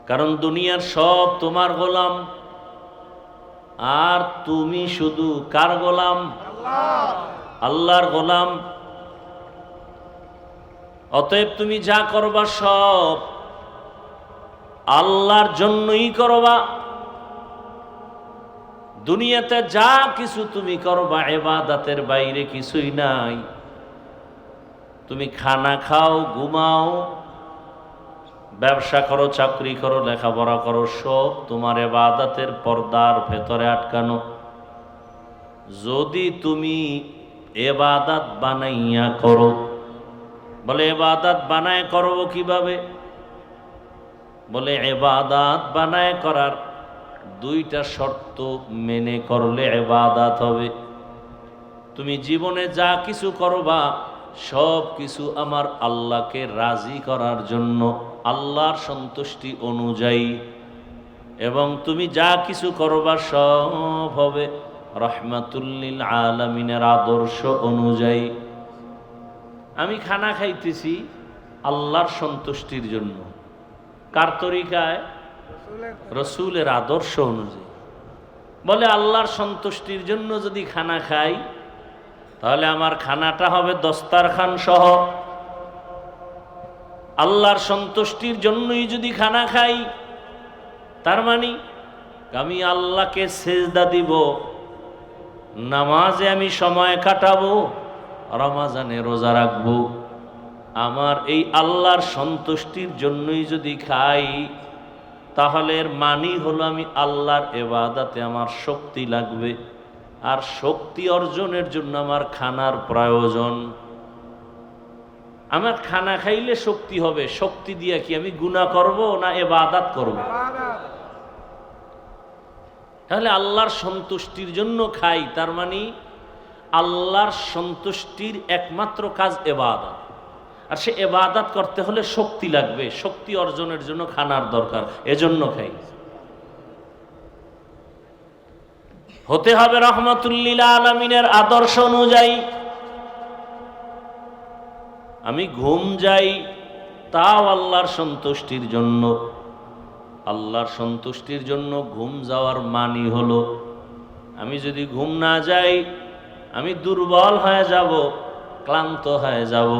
কারণ দুনিয়ার সব তোমার গোলাম, আর তুমি শুধু কার গোলাম? আল্লাহর গোলাম। অতএব তুমি যা করবা সব আল্লাহর জন্যই করবা। দুনিয়াতে যা কিছু তুমি করবা ইবাদতের বাইরে কিছুই নাই। তুমি খানা খাও, ঘুমাও, ব্যবসা করো, চাকরি করো, লেখাপড়া করো, সব তোমার ইবাদতের পর্দার ভেতরে আটকানো। যদি তুমি ইবাদত বানাইয়া করো, বলে ইবাদত বানায় করব কিভাবে? বলে ইবাদত বানায় করার দুইটা শর্ত মেনে করলে ইবাদত হবে। তুমি জীবনে যা কিছু করবা সব কিছু আমার আল্লাহকে রাজি করার জন্য, আল্লাহর সন্তুষ্টি অনুযায়ী, এবং তুমি যা কিছু করবা সব হবে রাহমাতুল লিল আলামিনের আদর্শ অনুযায়ী। আমি খানা খাইতেছি আল্লাহর সন্তুষ্টির জন্য, কার তরিকায়? রসুলের আদর্শ অনুযায়ী। বলে আল্লাহর সন্তুষ্টির জন্য যদি খানা খাই তাহলে আমার খানাটা হবে দস্তারখান সহ। আল্লাহর সন্তুষ্টির জন্যই যদি খানা খাই তার মানে আমি আল্লাহকে সেজদা দিব, নামাজে আমি সময় কাটাবো, রমজানে রোজা রাখবো। আমার এই আল্লাহর সন্তুষ্টির জন্যই যদি খাই তাহলে এর মানি হলো আমি আল্লাহর ইবাদতে আমার শক্তি লাগবে, আর শক্তি অর্জনের জন্য আমার খানার প্রয়োজন। আমার খানা খাইলে শক্তি হবে, শক্তি দিয়ে কি আমি গুনাহ করব না ইবাদত করব? তাহলে আল্লাহর সন্তুষ্টির জন্য খাই, তার মানে আল্লাহর সন্তুষ্টির একমাত্র কাজ ইবাদত, আর সে ইবাদত করতে হলে শক্তি লাগবে, শক্তি অর্জনের জন্য খানার দরকার, এজন্য খাই। হতে হবে রাহমাতুল লিল আলামিনের আদর্শ অনুযায়ী। আমি ঘুম যাই তাও আল্লাহর সন্তুষ্টির জন্য। আল্লাহর সন্তুষ্টির জন্য ঘুম যাওয়ার মানি হলো আমি যদি ঘুম না যাই আমি দুর্বল হয়ে যাব, ক্লান্ত হয়ে যাব,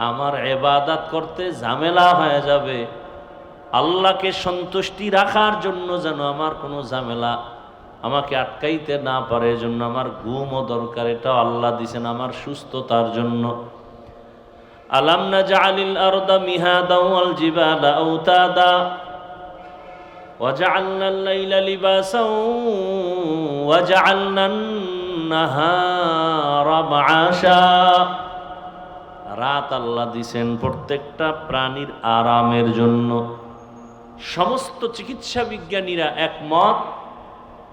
আমার ইবাদত করতে ঝামেলা হয়ে যাবে। আল্লাহকে সন্তুষ্টি রাখার জন্য যেন আমার কোনো ঝামেলা আমাকে আটকাইতে না পারে, এজন্য আমার ঘুমও দরকার। এটা আল্লাহ দিছেন আমার সুস্থতার জন্য। আলাম নাজআলিল আরদা মিহাদা ওয়াল জিবালা আওতাদা ওয়াজআলনাল লাইলা লিবাসা ওয়াজআলনান নাহারা মাআশা। রাত আল্লাহ দিছেন প্রত্যেকটা প্রাণীর আরামের জন্য। সমস্ত চিকিৎসা বিজ্ঞানীরা একমত,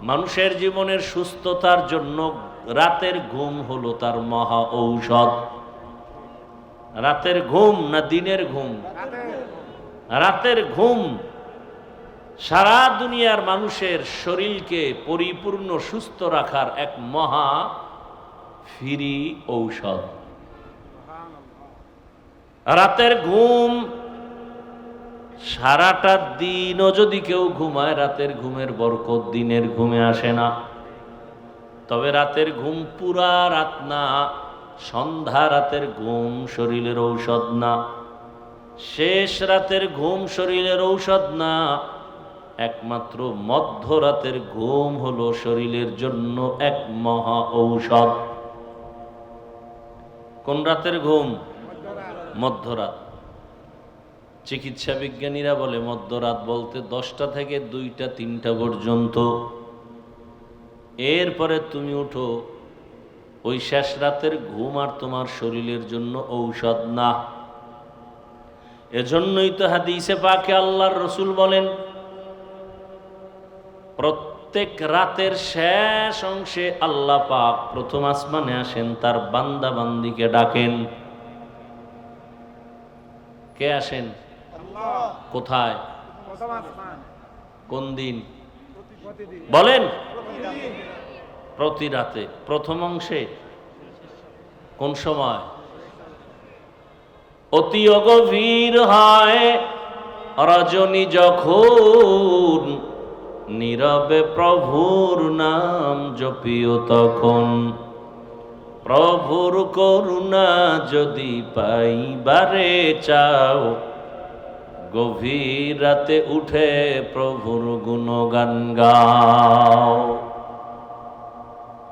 মানুষের জীবনের সুস্থতার জন্য রাতের ঘুম হলো তার মহা ঔষধ। রাতের ঘুম না দিনের ঘুম? রাতের ঘুম সারা দুনিয়ার মানুষের শরীরকে পরিপূর্ণ সুস্থ রাখার এক মহা ফ্রি ঔষধ। রাতের ঘুম সারাটা দিনও যদি কেউ ঘুমায়, রাতের ঘুমের বরকত দিনের ঘুমে আসে না। তবে রাতের ঘুম পুরা রাত না, সন্ধ্যা রাতের ঘুম শরীরের ঔষধ না, শেষ রাতের ঘুম শরীরের ঔষধ না, একমাত্র মধ্যরাতের ঘুম হলো শরীরের জন্য এক মহা ঔষধ। কোন রাতের ঘুম? মধ্যরাত। চিকিৎসা বিজ্ঞানীরা বলে মধ্যরাত বলতে 10টা থেকে 2টা 3টা পর্যন্ত। এরপরে তুমি উঠো, ওই শেষ রাতের ঘুম আর তোমার শরীরের জন্য ঔষধ না। এজন্যই তো হাদিসে পাকে আল্লাহর রসুল বলেন প্রত্যেক রাতের শেষ অংশে আল্লাহ পাক প্রথম আসমানে আসেন, তার বান্দা বান্দিকে ডাকেন। কে আসেন? কোথায়? কোন দিন বলেন? প্রতি রাতে। প্রথম অংশে কোন সময়? অতি গভীর হয় রজনী যখন, নীরবে প্রভুর নাম জপিও তখন। প্রভুর করুণা যদি পাইবারে চাও, গভীর রাতে উঠে প্রভুর গুণগান গাও।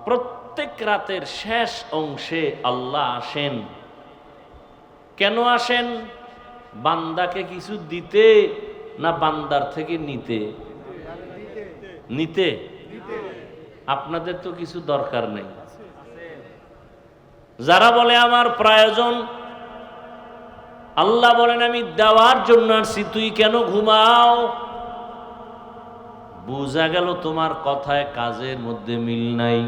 প্রত্যেক রাতের শেষ অংশে আল্লাহ আসেন। কেন আসেন? বান্দাকে কিছু দিতে না বান্দার থেকে নিতে? নিতে। আপনাদের তো কিছু দরকার নেই। যারা বলে আমার প্রয়োজন, আল্লাহ বলেন আমি দেওয়ার জন্য আসছি, তুই কেন ঘুমাও? বুঝা গেল তোমার কথায় কাজের মধ্যে মিল নাই।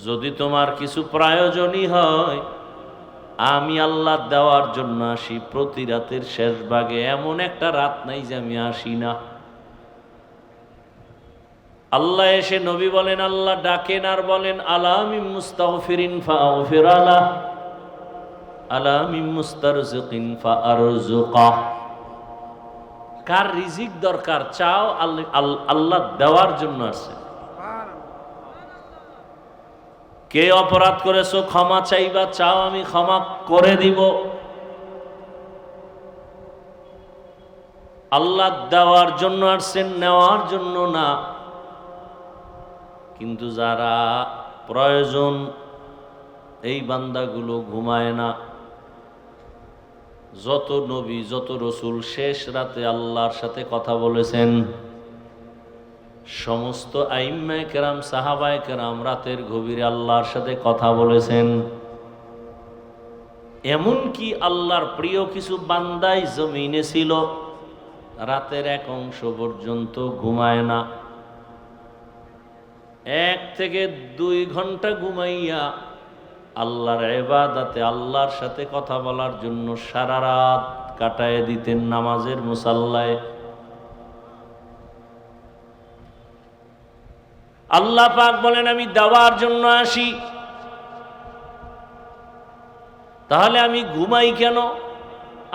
যদি তোমার কিছু প্রয়োজনই হয়, আমি আল্লাহ দেওয়ার জন্য আসি প্রতি রাতের শেষ ভাগে, এমন একটা রাত নাই যে আমি আসি না। আল্লাহ এসে নবী বলেন, আল্লাহ ডাকেন আর বলেন, আলা মিন মুস্তাগফিরিন ফাগফির লাহ, আলা মিন মুস্তারজিকিন ফাআরযুকাহ। কার রিজিক দরকার চাও, আল্লাহ দেওয়ার জন্য আছে। কে অপরাধ করেছো ক্ষমা চাইবা, চাও আমি ক্ষমা করে দিব। আল্লাহ দেওয়ার জন্য আসছেন, নেওয়ার জন্য না। কিন্তু যারা প্রয়োজন, এই বান্দাগুলো ঘুমায় না। যত নবী যত রসুল শেষ রাতে আল্লাহর সাথে কথা বলেছেন, সমস্ত আইম্মায়ে কেরাম সাহাবায়ে কেরাম রাতের গভীরে আল্লাহর সাথে কথা বলেছেন। এমনকি আল্লাহর প্রিয় কিছু বান্দাই জমিনে ছিল, রাতের এক অংশ পর্যন্ত ঘুমায় না। 1 থেকে 2 ঘন্টা ঘুমাইয়া আল্লাহর ইবাদতে, আল্লাহর সাথে কথা বলার জন্য সারা রাত কাটায় দিতেন নামাজের মুসাল্লায়। আল্লাহ পাক বলেন, আমি দেওয়ার জন্য আসি, তাহলে আমি ঘুমাই কেন?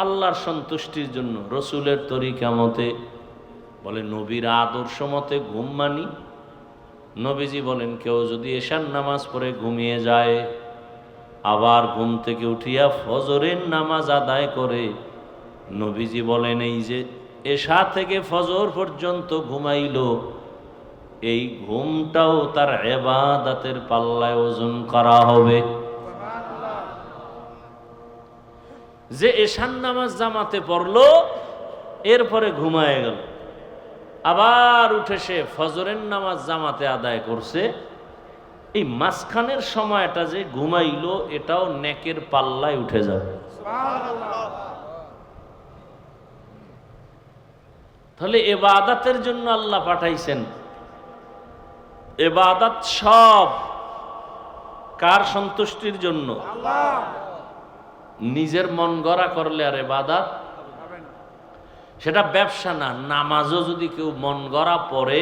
আল্লাহর সন্তুষ্টির জন্য, রসুলের তরিকা মতে। বলে নবীর আদর্শ মতে ঘুম মানি। নবীজি বলেন, কেউ যদি এশার নামাজ পড়ে ঘুমিয়ে যায়, আবার ঘুম থেকে উঠিয়া ফজরের নামাজ আদায় করে, নবীজি বলেন এই যে এশা থেকে ফজর পর্যন্ত ঘুমাইল, এই ঘুমটাও তার ইবাদতের পাল্লায় ওজন করা হবে। যে এশার নামাজ জামাতে পড়লো, এরপরে ঘুমায় গেল, আবার উঠে সে ফজরের নামাজ জামাতে আদায় করছে, এই মাঝখানের সময়টা যে ঘুমাইলো, এটাও নেকের পাল্লায় উঠে যাবে। তাহলে ইবাদতের জন্য আল্লাহ পাঠাইছেন। ইবাদত সব কার সন্তুষ্টির জন্য? নিজের মন গড়া করলে আর ইবাদত সেটা ব্যবসা না। নামাজও যদি কেউ মন গড়া পড়ে,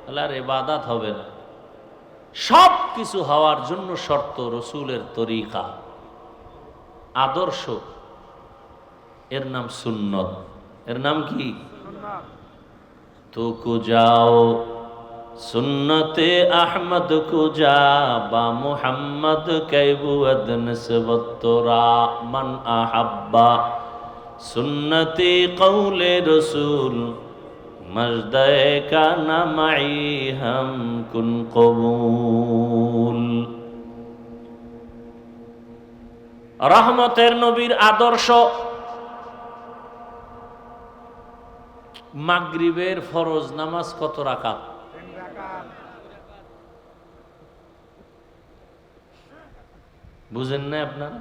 তাহলে আর ইবাদত হবে না। সব কিছু হওয়ার জন্য শর্ত রসুলের তরিকা, আদর্শ, এর নাম সুন্নত। এর নাম কি? তো কুজাও সুন্নতে আহমদ কুজা বা মুহাম্মদ কৈবুদ নিসবত তোরা মান আহাব্বা সুন্নতি কৌলে রসুল মজদায়ে কানা মাই হাম কুন কবুল। রহমতের নবীর আদর্শ। মাগরিবের ফরজ নামাজ কত রাকাত? বুঝেন না আপনারা?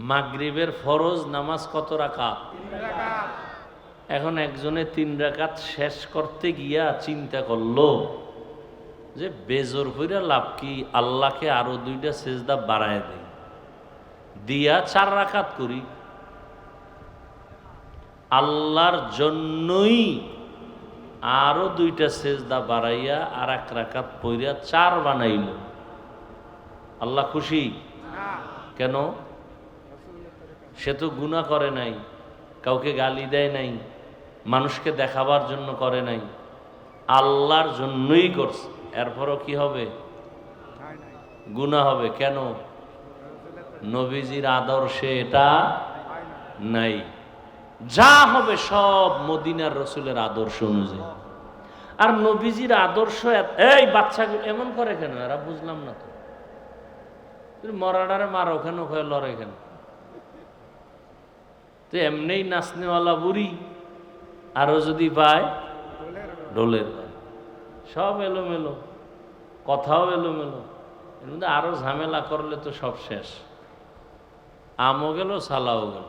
মাগরিবের ফরজ নামাজ কত রাকাত? এখন একজনে 3 রাকাত শেষ করতে গিয়া চিন্তা করলো যে বেজোর হইরা লাভ কি, আল্লাহকে আরো 2টা সেজদা বাড়ায় দেই, দিয়া 4 রাকাত করি। আল্লাহর জন্যই আরো 2টা সেজদা বাড়াইয়া আর 1 রাকাত পইরা 4 বানাইল। আল্লাহ খুশি? কেন? সে তো গুনাহ করে নাই, কাউকে গালি দেয় নাই, মানুষকে দেখাবার জন্য করে নাই, আল্লাহর জন্যই করছে। এরপরও কি হবে? গুনাহ হবে। কেন? নবীজির আদর্শে এটা নাই। যা হবে সব মদিনার রসুলের আদর্শ অনুযায়ী। আর নবীজির আদর্শ, এই বাচ্চাগুলো এমন করে কেন? এরা বুঝলাম না তো। মরাডারে মারো কেন, লড়ে কেন? তো এমনিই নাচনেওয়ালা বুড়ি, আরো যদি পায় ডোলের পায়। সব এলোমেলো, কথাও এলোমেলো। এর মধ্যে আরো ঝামেলা করলে তো সব শেষ। আমও গেল, সালাও গেল।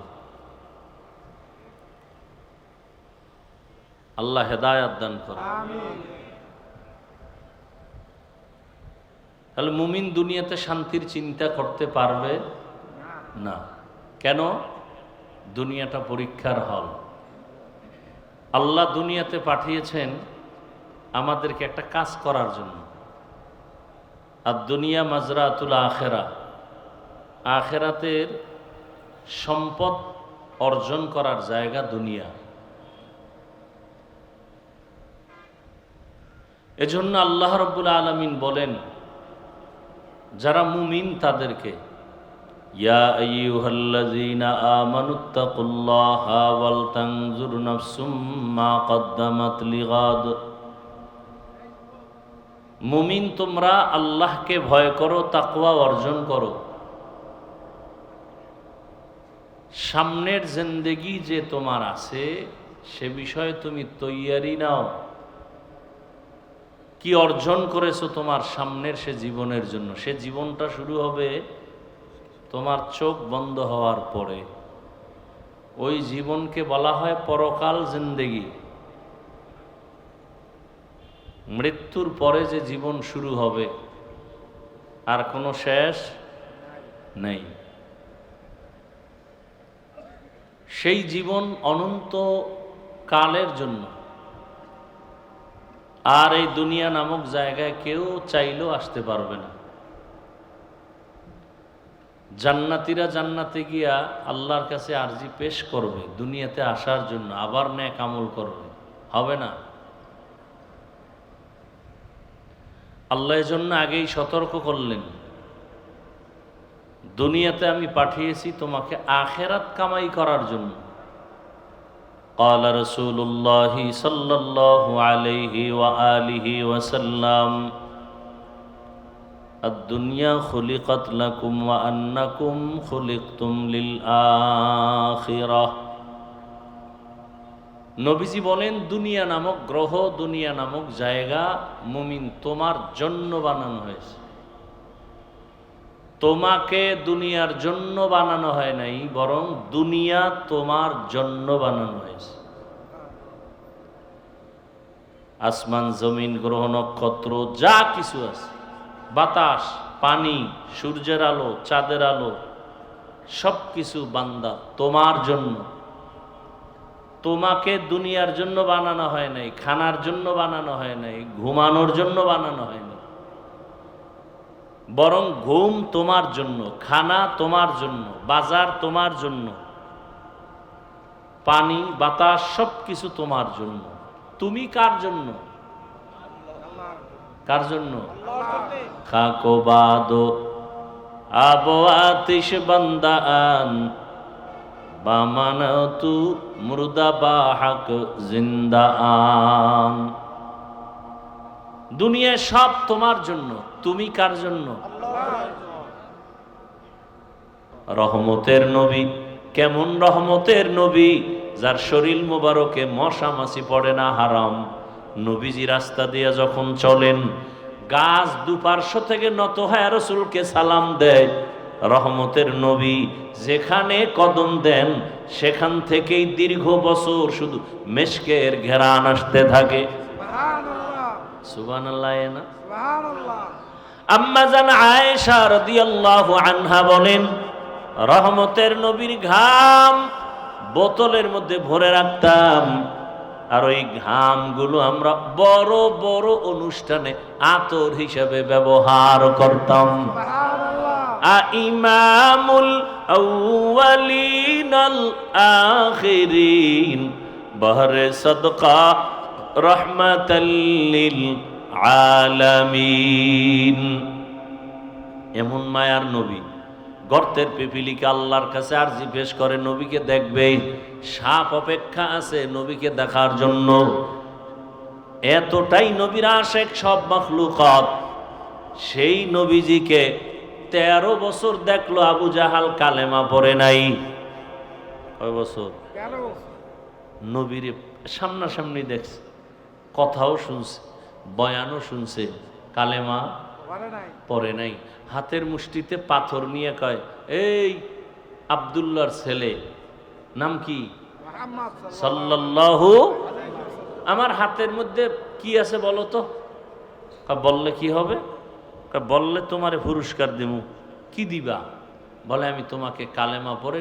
আল্লাহ হেদায়াত দান করে। তাহলে মুমিন দুনিয়াতে শান্তির চিন্তা করতে পারবে না। কেন? দুনিয়াটা পরীক্ষার হল। আল্লাহ দুনিয়াতে পাঠিয়েছেন আমাদেরকে একটা কাজ করার জন্য। আর দুনিয়া মাজরাতুল আখেরা, আখেরাতের সম্পদ অর্জন করার জায়গা দুনিয়া। এজন্য আল্লাহ রাব্বুল আলামিন বলেন যারা মুমিন তাদেরকে, ইয়া আইয়ুহাল্লাযীনা আমানুত্তাকুল্লাহা ওয়াল তানজুর নাফসুম মা কদ্দামাত লিগাদ। মুমিন তোমরা আল্লাহকে ভয় করো, তাকওয়া অর্জন করো। সামনের জিন্দেগি যে তোমার আছে সে বিষয়ে তুমি তৈয়ারি নাও। কি অর্জন করেছো তোমার সামনের সে জীবনের জন্য? সে জীবনটা শুরু হবে তোমার চোখ বন্ধ হওয়ার পরে। ওই জীবনকে বলা হয় পরকাল জিন্দেগি। মৃত্যুর পরে যে জীবন শুরু হবে আর কোনো শেষ নেই। সেই জীবন অনন্ত কালের জন্য। আর এই দুনিয়া নামক জায়গায় কেউ চাইলেও আসতে পারবে না। জান্নাতীরা জান্নাতে গিয়া আল্লাহর কাছে আরজি পেশ করবে দুনিয়াতে আসার জন্য, আবার নেক আমল করবে, হবে না। আল্লাহ এজন্য আগেই সতর্ক করলেন, দুনিয়াতে আমি পাঠিয়েছি তোমাকে আখেরাত কামাই করার জন্য। قال رسول الله صلى الله عليه وآله وسلم الدنيا خلقت لكم وأنكم خلقتم للآخرة। নবীজি বলেন দুনিয়া নামক গ্রহ, দুনিয়া নামক জায়গা মুমিন তোমার জন্য বানানো হয়েছে। তোমাকে দুনিয়ার জন্য বানানো হয় নাই, বরং দুনিয়া তোমার জন্য বানানো হয়েছে। আসমান, জমিন, গ্রহ, নক্ষত্র যা কিছু আছে, বাতাস, পানি, সূর্যের আলো, চাঁদের আলো, সব কিছু বান্দা তোমার জন্য। তোমাকে দুনিয়ার জন্য বানানো হয় নাই, খানার জন্য বানানো হয় নাই, ঘুমানোর জন্য বানানো হয় নাই, বরং ঘুম তোমার জন্য, খানা তোমার জন্য, বাজার তোমার জন্য, পানি, বাতাস সব কিছু তোমার জন্য। তুমি কার জন্য? কার জন্য? খাকো বাদো আবো আতিশ বান্দা আন বামানতু মুর্দা বাহাক জিন্দা আন। দুনিয়া সব তোমার জন্য, তুমি কার জন্য? রহমতের নবী। কেমন রহমতের নবী? যার শরীর মোবারকে মশা মাছি পড়ে না, হারাম। নবীজি রাস্তা দিয়ে যখন চলেন গাছ দুপার্শ্ব থেকে নত হয়ে রাসূলকে সালাম দেয়। রহমতের নবী যেখানে কদম দেন সেখান থেকেই দীর্ঘ বছর শুধু মেশকের ঘেরান আসতে থাকে। সুবহানাল্লাহ। না আম্মা জান আয়েশা রাদিয়াল্লাহু আনহা বলেন, রহমতের নবীর ঘাম বোতলের মধ্যে ভরে রাখতাম, আর ওই ঘামগুলো আমরা বড় বড় অনুষ্ঠানে আতর হিসেবে ব্যবহার করতাম। ইমামুল আউয়ালিন আল আখিরিন বহরে সদকা রহমাতাল লিল আলামিন। এমন মায়ার নবী, গর্তের পিপিলিকা আল্লাহর কাছে আরজি পেশ করে নবীকে দেখবে। সাপ অপেক্ষা আছে নবীকে দেখার জন্য। এতটাই নবীর আশেক সব মাখলুকাত। সেই নবীজিকে 13 বছর দেখলো আবু জাহাল, কালেমা পড়ে নাই। কয় বছর? নবীর সামনাসামনি দেখছে, কথাও শুনছে, বয়ানও শুনছে, কালেমা পড়ে নাই। হাতের মুষ্টিতে পাথর নিয়ে কয়, এই আব্দুল্লাহর ছেলে, নাম কি? সাল্লাল্লাহু আমার হাতের মধ্যে কি আছে বলো তো? বললে কি হবে? বললে তোমারে পুরস্কার দেব। কি দিবা? বলে আমি তোমাকে কালেমা পড়ে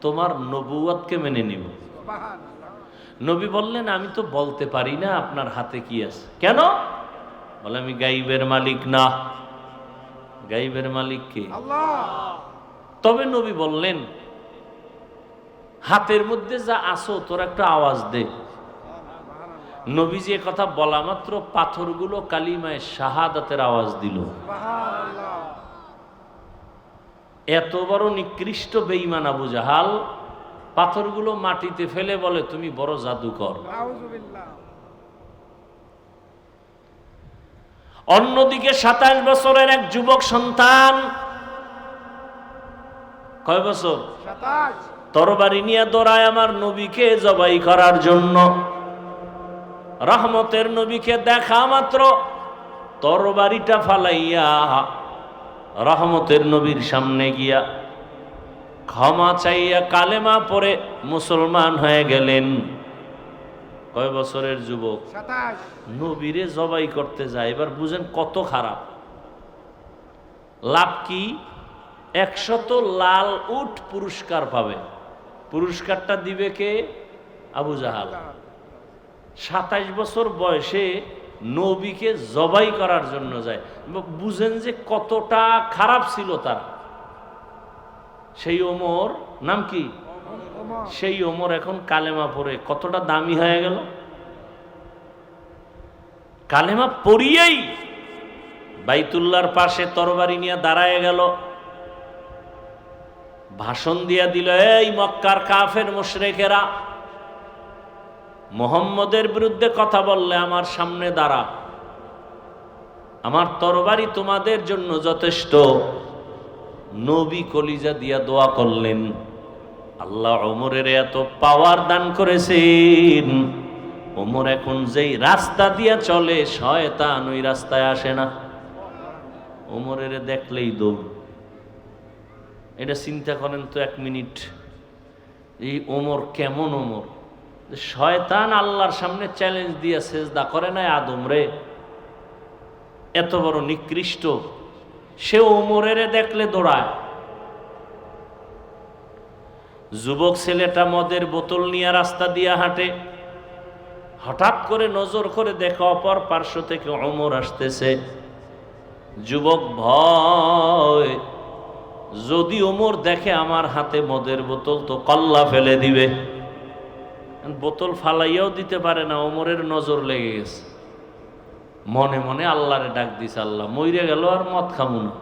তোমার নবুয়তকে মেনে নিব। নবী বললেন আমি তো বলতে পারি না আপনার হাতে কি আছে। কেন? বলে আমি গাইবের মালিক না। গাইবের মালিক কে? আল্লাহ। তবে নবী বললেন হাতের মধ্যে যা আসো তোর একটা আওয়াজ দে। নবীজি কথা বলা মাত্র পাথরগুলো কালিমায়ে শাহাদাতের আওয়াজ দিল। এত বড় নিকৃষ্ট বেঈমান আবু জাহাল পাথরগুলো মাটিতে ফেলে বলে তুমি বড় জাদুকর। অন্যদিকে 27 বছরের এক যুবক সন্তান, কয় বছর? 27। তরবারি নিয়ে দৌড়ায় আমার নবীকে জবাই করার জন্য। রহমতের নবীকে দেখা মাত্র তরবারিটা ফালাইয়া রহমতের নবীর সামনে গিয়া ক্ষমা চাইয়া কালেমা পড়ে মুসলমান হয়ে গেলেন। কয় বছরের যুবক? 27। নবীরে জবাই করতে যায়। এবার বুঝেন কত খারাপ। লাভ কি? 100 লাল উট পুরস্কার পাবে। পুরস্কারটা দিবে কে? আবু জাহাল। 27 বছর বয়সে নবীকে জবাই করার জন্য যায়। বুঝেন যে কতটা খারাপ ছিল তার। সেই ওমর, নাম কি? সেই ওমর এখন কালেমা পড়ে কতটা দামি হয়ে গেল। কালেমা পড়িয়েই বাইতুল্লাহর পাশে তরবারি নিয়ে দাঁড়ায় গেল, ভাষণ দিয়া দিল, এই মক্কার কাফের মুশরিকেরা, মুহাম্মদের বিরুদ্ধে কথা বললে আমার সামনে দাঁড়া, আমার তরবারি তোমাদের জন্য যথেষ্ট। নবী কলিজা দিয়া দোয়া করলেন, আল্লাহ ওমরের এত পাওয়ার দান করেছেন, ওমর এখন যেই রাস্তা দিয়া চলে শয়তান ওই রাস্তায় আসে না। ওমরের দেখলেই দৌড়। এটা চিন্তা করেন তো 1 মিনিট, এই ওমর কেমন ওমর? শয়তান আল্লাহর সামনে চ্যালেঞ্জ দিয়ে সেজদা করে নাই আদম রে। এত বড় নিকৃষ্ট সে ওমরের দেখলে দৌড়ায়। যুবক ছেলেটা মদের বোতল নিয়ে রাস্তা দিয়ে হাঁটে, হঠাৎ করে নজর করে দেখে অপর পার্শ্ব থেকে ওমর আসতেছে। যুবক ভয়, যদি ওমর দেখে আমার হাতে মদের বোতল তো কল্লা ফেলে দিবে। বোতল ফালাইয়াও দিতে পারে না, ওমরের নজর লেগে গেছে। মনে মনে আল্লাহরে ডাক দিছে, আল্লাহ মইরে গেল আর মদ খামু না,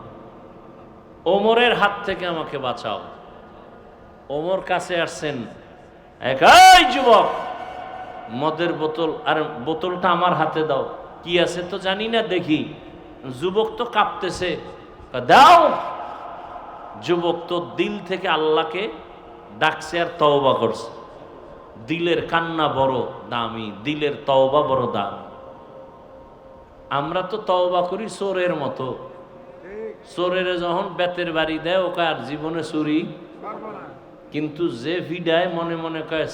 ওমরের হাত থেকে আমাকে বাঁচাও। ওমর কাছে আসছেন, এই যুবক, মদের বোতল, আর বোতলটা আমার হাতে দাও। কি আছে তো জানি না, দেখি। যুবক তো কাঁপতেছে, দাও। যুবক তো দিল থেকে আল্লাহকে ডাকছে আর তওবা করছে। দিলের কান্না বড় দামি, দিলের তওবা বড় দাম। আমরা তো তওবা করি চোরের মতো। চোরের যখন বেতের বাড়ি দেয় ওকে আর জীবনে চুরি, কিন্তু যে ভিডায় মনে মনে কয়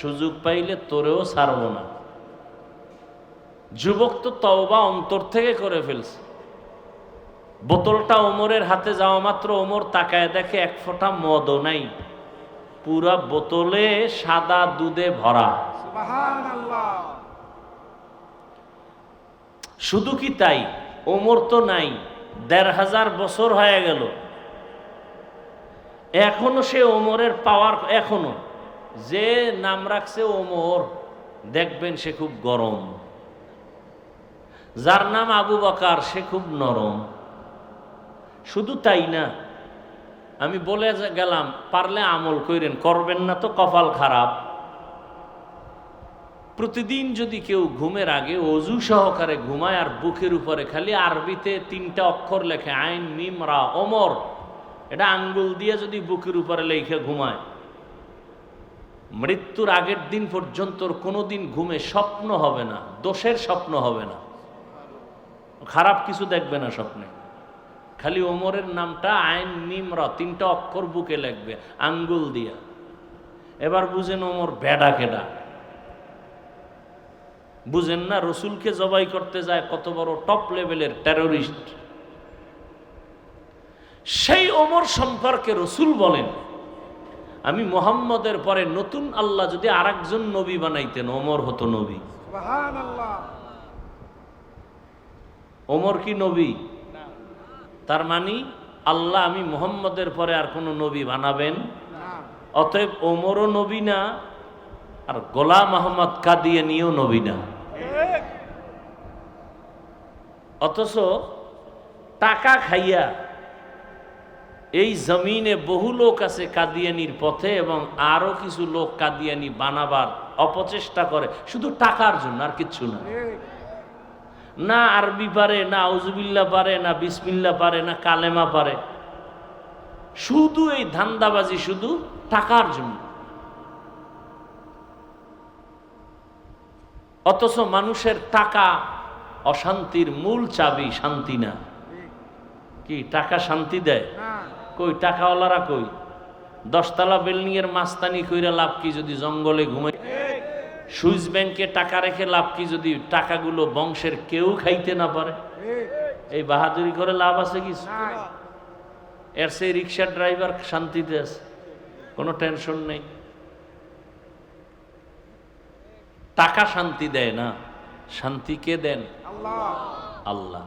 সুযোগ পাইলে তোরেও ছাড়ব না। যুবক তো তওবা অন্তর থেকে করে ফেলছে। বোতলটা ওমরের হাতে যাওয়া মাত্র ওমর তাকায় দেখে 1 ফোঁটা মদও নাই, পুরা বোতলে সাদা দুধে ভরা। সুবহানাল্লাহ। শুধু কি তাই, ওমর তো নাই, 1500 বছর হয়ে গেল, এখনো সে ওমরের পাওয়ার। এখনো যে নাম রাখছে ওমর, দেখবেন সে খুব গরম। যার নাম আবু বকর সে খুব নরম। শুধু তাই না, আমি বলে গেলাম, পারলে আমল করেন, করবেন না তো কপাল খারাপ। প্রতিদিন যদি কেউ ঘুমের আগে অজু সহকারে ঘুমায় আর বুকের উপরে খালি আরবিতে 3টা অক্ষর লেখে, আইন মিম রা ওমর, এটা আঙ্গুল দিয়ে যদি বুকের উপরে লেখে ঘুমায়, মৃত্যুর আগের দিন পর্যন্ত কোনোদিন ঘুমে স্বপ্ন হবে না, দোষের স্বপ্ন হবে না, খারাপ কিছু দেখবে না স্বপ্নে। খালি ওমরের নামটা আইন মিম রা 3টা অক্ষর বুকে লিখবে আঙ্গুল দিয়া। এবার বুঝেন ওমর বেডা কেডা। বুঝেন না রসুলকে জবাই করতে যায় কত বড় টপ লেভেলের টেররিস্ট। সেই ওমর সম্পর্কে রসুল বলেন, আমি মুহাম্মদের পরে নতুন আল্লাহ যদি আরেকজন নবী বানাইতেন ওমর হতো নবী। সুবহানাল্লাহ। ওমর কি নবী? তার মানে আল্লাহ আমি মুহাম্মদের পরে আর কোন নবী বানাবেন, অতএব ওমরও নবী না, আর গোলাম আহমদ কাদিয়ানীও নবী না। অথচ টাকা খাইয়া এই জমিনে বহু লোক আছে কাদিয়ানির পথে, এবং আরো কিছু লোক কাদিয়ানি বানাবার অপচেষ্টা করে শুধু টাকার জন্য, আর কিচ্ছু না। না আরবি পারে, না আউজুবিল্লাহ পারে, না বিসমিল্লাহ পারে, না কালেমা পারে, শুধু এই ধান্দাবাজি, শুধু টাকার জন্য। অথচ মানুষের টাকা অশান্তির মূল চাবি, শান্তি না। কি টাকা শান্তি দেয়? কই টাকাওয়ালারা কই? 10 তলা বিল্ডিং এর মাস্তানি কইরা লাভ কি যদি জঙ্গলে ঘুমাই? সুইস ব্যাংকে টাকা রেখে লাভ কি যদি টাকাগুলো বংশের কেউ খাইতে না পারে? এই বাহাদুরি করে লাভ আছে কিছু? এর সেই রিক্সা ড্রাইভার শান্তিতে আছে, কোনো টেনশন নেই। টাকা শান্তি দেয় না, শান্তি কে দেন? আল্লাহ।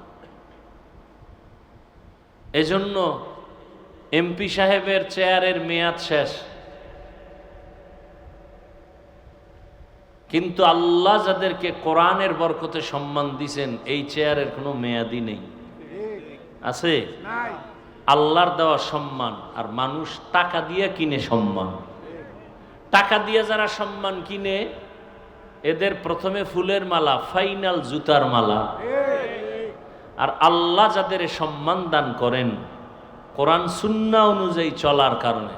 এজন্য এমপি সাহেবের চেয়ারের মেয়াদ শেষ, কিন্তু আল্লাহ যাদেরকে কোরআনের বরকতে সম্মান দিছেন এই চেয়ারের কোনো মেয়াদই নেই। আছে? আল্লাহর দেওয়া সম্মান, আর মানুষ টাকা দিয়ে কিনে সম্মান। টাকা দিয়ে যারা সম্মান কিনে এদের প্রথমে ফুলের মালা, ফাইনাল জুতার মালা। আর আল্লাহ যাদের সম্মান দান করেন কোরআন সুন্নাহ অনুযায়ী চলার কারণে,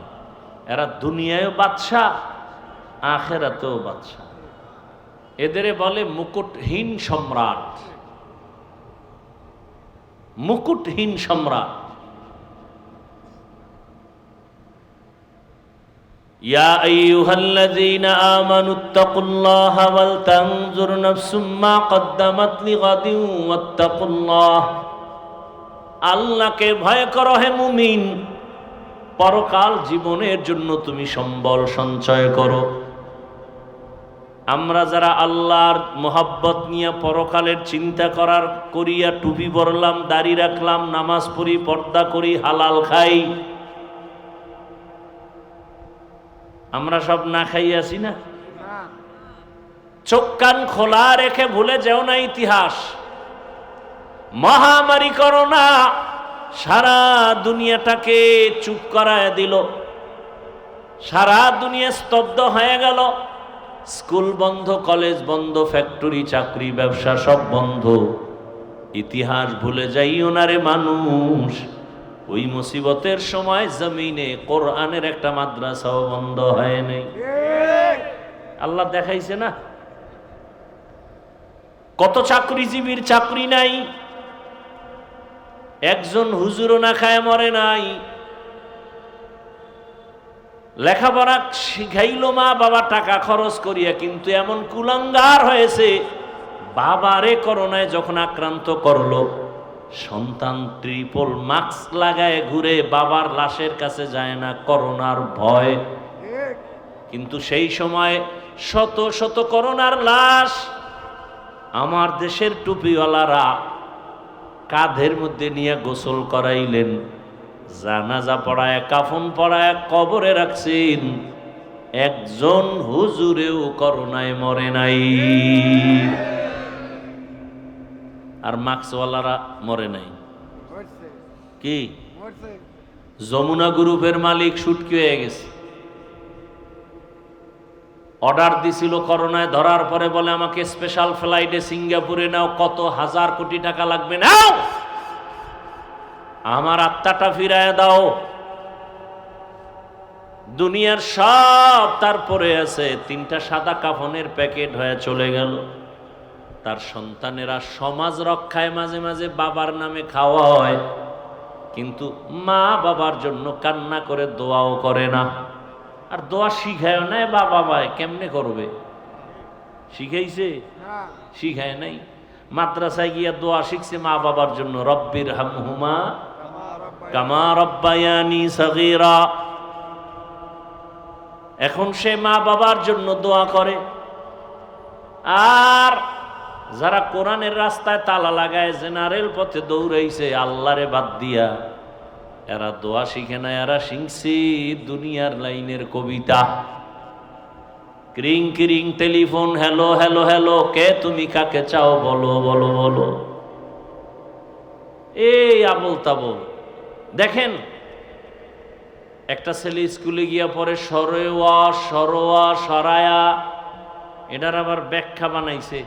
এরা দুনিয়ায়ও বাদশাহ, আখিরাতেও বাদশাহ। এদেরে বলে মুকুটহীন সম্রাট। মুকুটহীন সম্রাট। ইয়া আইয়ুহাল্লাযীনা আমানুত্তাকুল্লাহা ওয়াল তানজুর নাফসুম মা কদ্দামাত লিগাদিন ওয়াত্তাকুল্লাহ। আল্লাহকে ভয় করো হে মুমিন, পরকাল জীবনের জন্য তুমি সম্বল সঞ্চয় করো। আমরা যারা আল্লাহর মোহাব্বত নিয়ে পরকালের চিন্তা করিয়া টুপি পরলাম, দাড়ি রাখলাম, নামাজ পড়ি, পর্দা করি, হালাল খাই, আমরা সব না খাই আছি না? চোখ কান খোলা রেখে ভুলে যেও না ইতিহাস। মহামারী করোনা সারা দুনিয়াটাকে চুপ করায় দিল, সারা দুনিয়া স্তব্ধ হয়ে গেল। স্কুল বন্ধ, কলেজ বন্ধ, ফ্যাক্টরি, চাকরি, ব্যবসা সব বন্ধ। ইতিহাস ভুলে যাইও না রে মানুষ। ওই মুসিবতের সময় জমিনে কোরআনের একটা মাদ্রাসাও বন্ধ হয় নাই। আল্লাহ দেখাইছে না? কত চাকরিজীবীর চাকরি নাই, একজন হুজুরও না খায় মরে নাই। লেখাপড়া শিখাইল মা বাবা টাকা খরচ করিয়া, কিন্তু এমন কুলাঙ্গার হয়েছে, বাবারে করোনায় যখন আক্রান্ত করলো, সন্তান ট্রিপল মাস্ক লাগায় ঘুরে, বাবার লাশের কাছে যায় না করোনার ভয়। কিন্তু সেই সময় শত শত করোনার লাশ আমার দেশের টুপিওয়ালারা কাঁধের মধ্যে নিয়ে গোসল করাইলেন, জানাজা পড়ায়, কাফন পড়ায় কবরে রাখছেন। একজন হুজুরেও করোনায় মরে নাই। আর মাস্কওয়ালারা মরে নাই। কি যমুনা গ্রুপের মালিক সুটকি হয়ে গেছে। অর্ডার দিছিল করোনায় ধরার পরে, বলে আমাকে স্পেশাল ফ্লাইটে সিঙ্গাপুরে নাও, কত হাজার কোটি টাকা লাগবে, নাও, আমার আত্মাটা ফিরায় দাও। দুনিয়ার সব তারপরে আছে, 3টা সাদা কাফনের প্যাকেট হয়ে চলে গেল। তার সন্তানেরা সমাজ রক্ষায় মাঝে মাঝে বাবার নামে খাওয়া হয়, কিন্তু মা বাবার জন্য কান্না করে দোয়াও করে না। আর দোয়া শিখায় না, বাবা ভাই কেমনে করবে? শিখাইছে? শিখায় নাই। মাদ্রাসায় গিয়া দোয়া শিখছে মা বাবার জন্য, রব্বির হামহুমা কামা রব্বায়ানি সগীরা। এখন সে মা বাবার জন্য দোয়া করে। আর যারা কোরআনের রাস্তায় তালা লাগায় জেনারেল পথে দৌড়াইছে আল্লাহরে বাদ দিয়া, এরা দোয়া শিখে না, এরা শিখছে দুনিয়ার লাইনের কবিতা। ক্রিং ক্রিং টেলিফোন, হ্যালো হ্যালো হ্যালো, কে তুমি কাকে চাও বলো বলো বলো, এই আবল তাবল। দেখেন একটা ছেলে স্কুলে গিয়া পরে সরোয়া সরোয়া সরায়া, এটার আবার ব্যাখ্যা বানাইছে।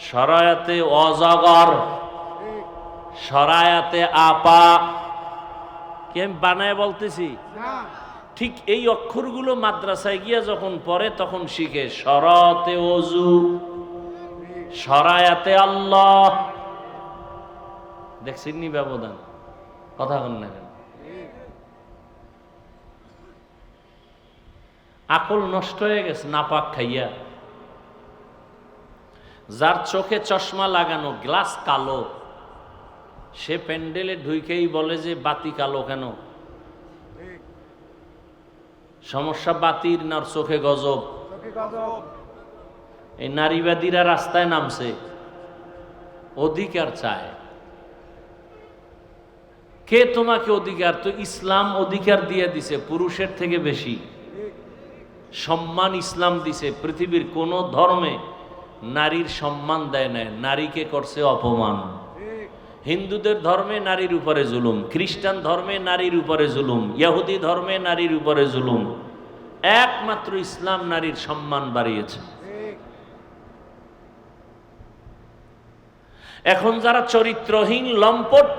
সরায়াতে অজগর, সরায়াতে আপা। কি আমি বানায় বলতেছি? ঠিক এই অক্ষরগুলো মাদ্রাসায় গিয়া যখন পড়ে তখন শিখে। সরাতে অজু, সরায়াতে আল্লাহ। দেখছেন নি ব্যবধান? কথা বল না কেন? আকল নষ্ট হয়ে গেছে নাপাক খাইয়া। যার চোখে চশমা লাগানো, গ্লাস কালো, সে প্যান্ডেলে ঢুকেই বলে যে বাতি কালো কেন? সমস্যা বাতির না চোখে গজব? এই নারীবাদীরা রাস্তায় নামছে, অধিকার চায়। কে তোমাকে অধিকার? তো ইসলাম অধিকার দিয়ে দিছে পুরুষের থেকে বেশি সম্মান। ইসলাম দিছে, পৃথিবীর কোন ধর্মে নারীর সম্মান দেয় না, নারীকে করছে অপমান। হিন্দুদের ধর্মে নারীর উপরে জুলুম, খ্রিস্টান ধর্মে নারীর উপরে জুলুম, ইহুদি ধর্মে নারীর উপরে জুলুম। একমাত্র ইসলাম নারীর সম্মান বাড়িয়েছে। এখন যারা চরিত্রহীন লম্পট,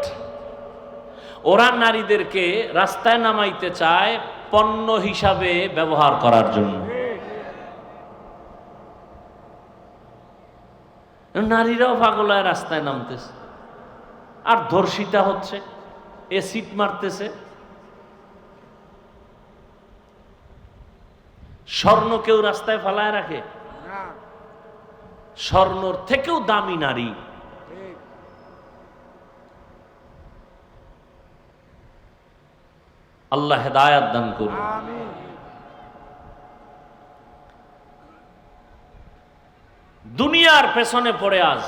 ওরা নারীদেরকে রাস্তায় নামাইতে চায় পণ্য হিসাবে ব্যবহার করার জন্য। নারীরাও পাগলায় রাস্তায় নামতেছে, আর ধর্ষিতা হচ্ছে, এসিড মারতেছে। স্বর্ণ কেউ রাস্তায় ফালায় রাখে? স্বর্ণর থেকেও দামি নারী। আল্লাহ হেদায়াত দান করুন। দুনিয়ার পেছনে পড়ে আজ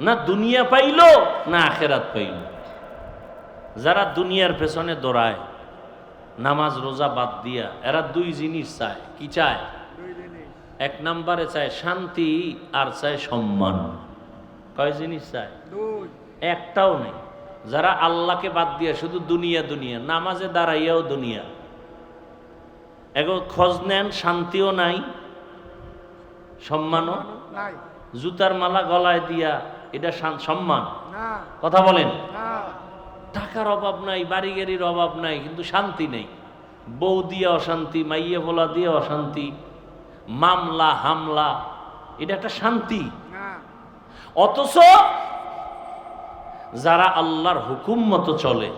না দুনিয়া পাইল না আখেরাত পাইল। যারা দুনিয়ার পেছনে দৌড়ায়, নামাজ রোজা বাদ দিয়া, এরা দুই জিনিস চায়। কি চায়? এক নম্বরে চায় শান্তি, আর চায় সম্মান। কয় জিনিস চায়? একটাও নেই। যারা আল্লাহকে বাদ দিয়া শুধু দুনিয়া দুনিয়া, নামাজে দাঁড়াইয়াও দুনিয়া, এগো খোঁজ নেন, শান্তিও নাই, সম্মানও নাই। জুতার মালা গলায় দিয়া, এটা সম্মান? কথা বলেন। টাকার অভাব নাই, বাড়ি গাড়ির অভাব নাই, কিন্তু শান্তি নেই। বউ দিয়ে অশান্তি, মাইয়ে বলা দিয়ে অশান্তি, মামলা হামলা, এটা একটা শান্তি? অথচ যারা আল্লাহর হুকুম মতো চলে,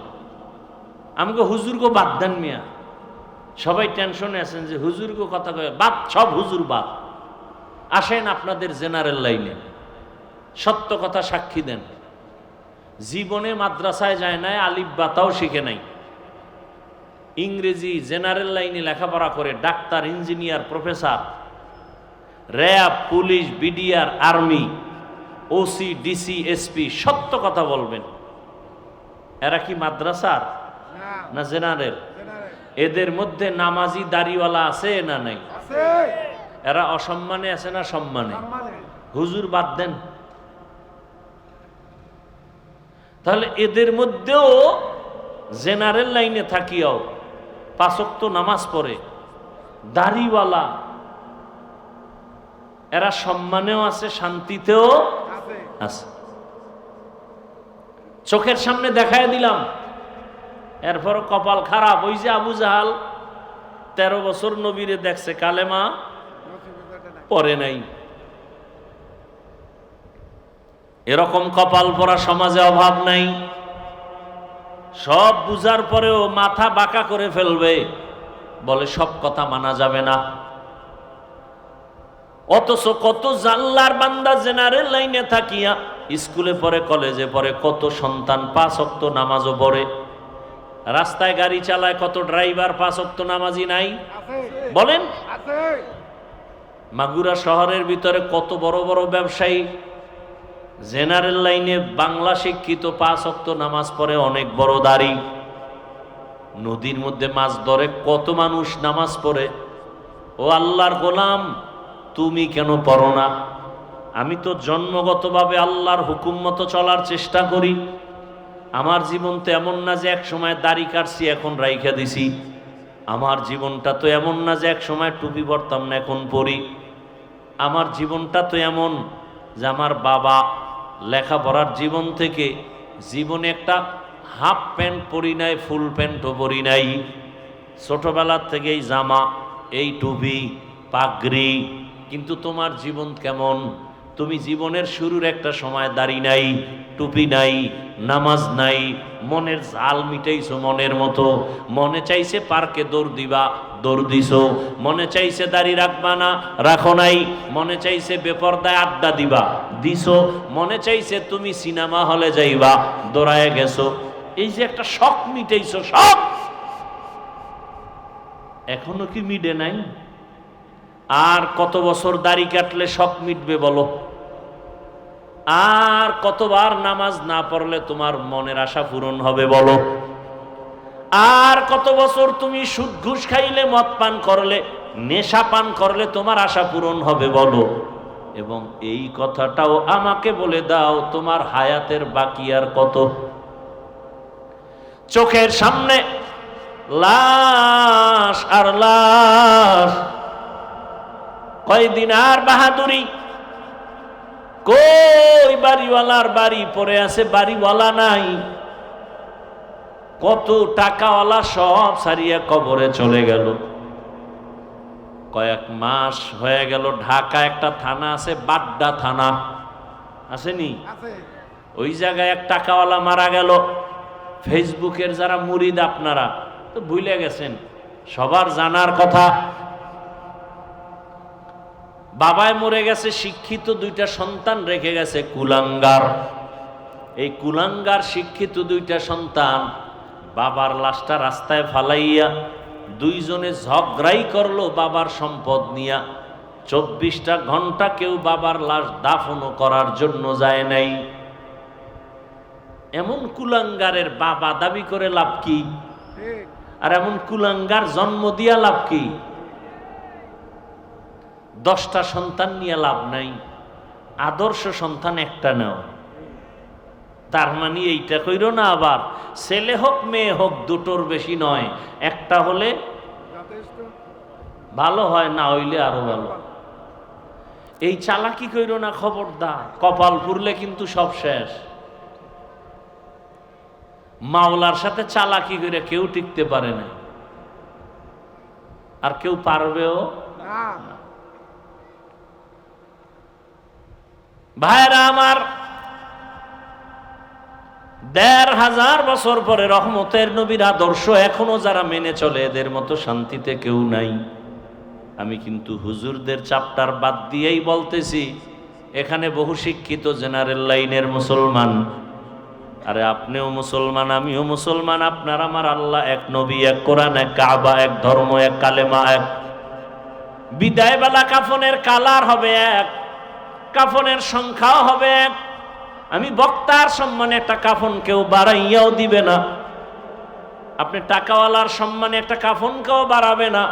আমাকে হুজুরকে বাদ দেন মিয়া। সবাই টেনশনে আছেন যে হুজুরকে কথা কয়ে বাদ, সব হুজুর বাদ। আসেন আপনাদের জেনারেল লাইনে, সত্য কথা সাক্ষী দেন। জীবনে মাদ্রাসায় যায় নাই, আলিফ বাতাও শিখে নাই, ইংরেজি জেনারেল লাইনে লেখাপড়া করে doctor, engineer, professor, RAB, police, BDR, army, OC, DC, SP, সত্য কথা বলবেন। এরা কি মাদ্রাসার না জেনারেল? এদের মধ্যে নামাজি দাড়িওয়ালা আছে না নাই? এরা অসম্মানে আছে না সম্মানে? হুজুর বাদ দেন। তাহলে এদের মধ্যেও জেনারেল লাইনে থাকিয়াও পাঁচ ওয়াক্ত নামাজ পড়ে দাড়িওয়ালা, এরা সম্মানেও আছে, শান্তিতেও আছে। চোখের সামনে দেখায় দিলাম, এরপর কপাল খারাপ। ওই যে আবু জাহাল 13 বছর নবীরে দেখছে, কালেমা পড়ে নাই। এরকম কপাল পরা সমাজে অভাব নাই। সব বুঝার পরেও মাথা বাঁকা করে ফেলবে, বলে সব কথা মানা যাবে না। অথচ কত জাল্লার বান্দা জেনারেল লাইনে থাকিয়া স্কুলে পড়ে, কলেজে পড়ে, কত সন্তান 5 ওয়াক্ত নামাজও পড়ে। রাস্তায় গাড়ি চালায় কত ড্রাইভার 5 ওয়াক্ত নামাজি নাই বলেন? মাগুরা শহরের ভিতরে কত বড় বড় ব্যবসায়ী জেনারেল লাইনে বাংলা শিক্ষিত 5 ওয়াক্ত নামাজ পড়ে, অনেক বড় দাড়ি। নদীর মধ্যে মাছ ধরে কত মানুষ নামাজ পড়ে। ও আল্লাহর গোলাম, তুমি কেন পড়ো না? আমি তো জন্মগতভাবে আল্লাহর হুকুম মতো চলার চেষ্টা করি। আমার জীবন তো এমন না যে এক সময় দাড়ি কাটছি এখন রাইখা দিছি। আমার জীবনটা তো এমন না যে এক সময় টুপি পরতাম না এখন পরি। আমার জীবনটা তো এমন যে আমার বাবা লেখাপড়ার জীবন থেকে জীবনে একটা হাফ প্যান্ট পরি নাই, ফুল প্যান্টও পরি নাই। ছোটবেলার থেকেই জামা, এই টুপি, পাগড়ি। কিন্তু তোমার জীবন কেমন? তুমি জীবনের শুরুর একটা সময় দাড়ি নাই, টুপি নাই, নামাজ নাই, মনের জাল মিটাইছো মনের মতো। মনে চাইছে পার্কে দৌড় দিবা, দৌড় দিছো। মনে চাইছে দাড়ি রাখবা না, রাখো নাই। মনে চাইছে বেপরদায় আড্ডা দিবা, দিছো। মনে চাইছে তুমি সিনেমা হলে যাইবা, দৌড়ায় গেছো। এই যে একটা শখ মিটাইছো, শখ এখনো কি মিটে নাই? আর কত বছর দাড়ি কাটলে শখ মিটবে বলো? আর কতবার নামাজ না পড়লে তোমার মনের আশা পূরণ হবে বলো? আর কত বছর তুমি সুদ ঘুষ খাইলে, মদ পান করলে, নেশা পান করলে তোমার আশা পূরণ হবে বলো? এবং এই কথাটাও আমাকে বলে দাও, তোমার হায়াতের বাকি আর কত? চোখের সামনে লাশ আর লাশ। কয়দিন আর বাহাদুরি? কই বাড়িওয়ালার বাড়ি পড়ে আছে, বাড়িওয়ালা নাই। কত টাকাওয়ালা সব সারিয়া কবরে চলে গেল। কয়েক মাস হয়ে গেল, ঢাকা একটা থানা আছে, বাড্ডা থানা, আসেনি? ওই জায়গায় এক টাকাওয়ালা মারা গেল। ফেসবুকের যারা মুরিদ আপনারা তো ভুলে গেছেন, সবার জানার কথা। বাবায় মরে গেছে, শিক্ষিত 2টা সন্তান রেখে গেছে, কুলাঙ্গার। এই কুলাঙ্গার শিক্ষিত 2টা সন্তান বাবার লাশটা রাস্তায় ফালাইয়া 2 জনে ঝগড়াই করলো বাবার সম্পদ নিয়া। 24টা ঘন্টা কেউ বাবার লাশ দাফনও করার জন্য যায় নাই। এমন কুলাঙ্গারের বাবা দাবি করে লাভ কি? আর এমন কুলাঙ্গার জন্ম দিয়া লাভ কি? 10টা সন্তান নিয়ে লাভ নাই, আদর্শ সন্তান একটা নাও। তার মানে এইটা কইরো না আবার ছেলে হোক মেয়ে হোক দুটোর বেশি নয়, একটা হলে ভালো হয়, না হইলে আরো ভালো। এই চালাকি কইরো না, খবরদার। কপাল পুরলে কিন্তু সব শেষ। মাওলার সাথে চালাকি করে কেউ টিকতে পারে না, আর কেউ পারবেও না। ভাইরা আমার, 1500 বছর পরে রহমতের নবীর আদর্শ এখনো যারা মেনে চলে, এদের মতো শান্তিতে কেউ নাই। আমি কিন্তু হুজুরদের চ্যাপ্টার বাদ দিয়েই বলতেছি, এখানে বহু শিক্ষিত জেনারেল লাইনের মুসলমান। আরে আপনিও মুসলমান, আমিও মুসলমান, আপনার আমার আল্লাহ এক, নবী এক, কোরআন এক, কাবা এক, ধর্ম এক, কালেমা এক। বিদায় বেলা কাফনের কালার হবে এক, কাফনের সংখ্যাও হবে এক। আমি বক্তার সম্মানে একটা কাফন কেউ বাড়াইয়াও দিবে না, আপনি টাকাওয়ালার সম্মানে একটা কাফন কেউ বাড়াবে না,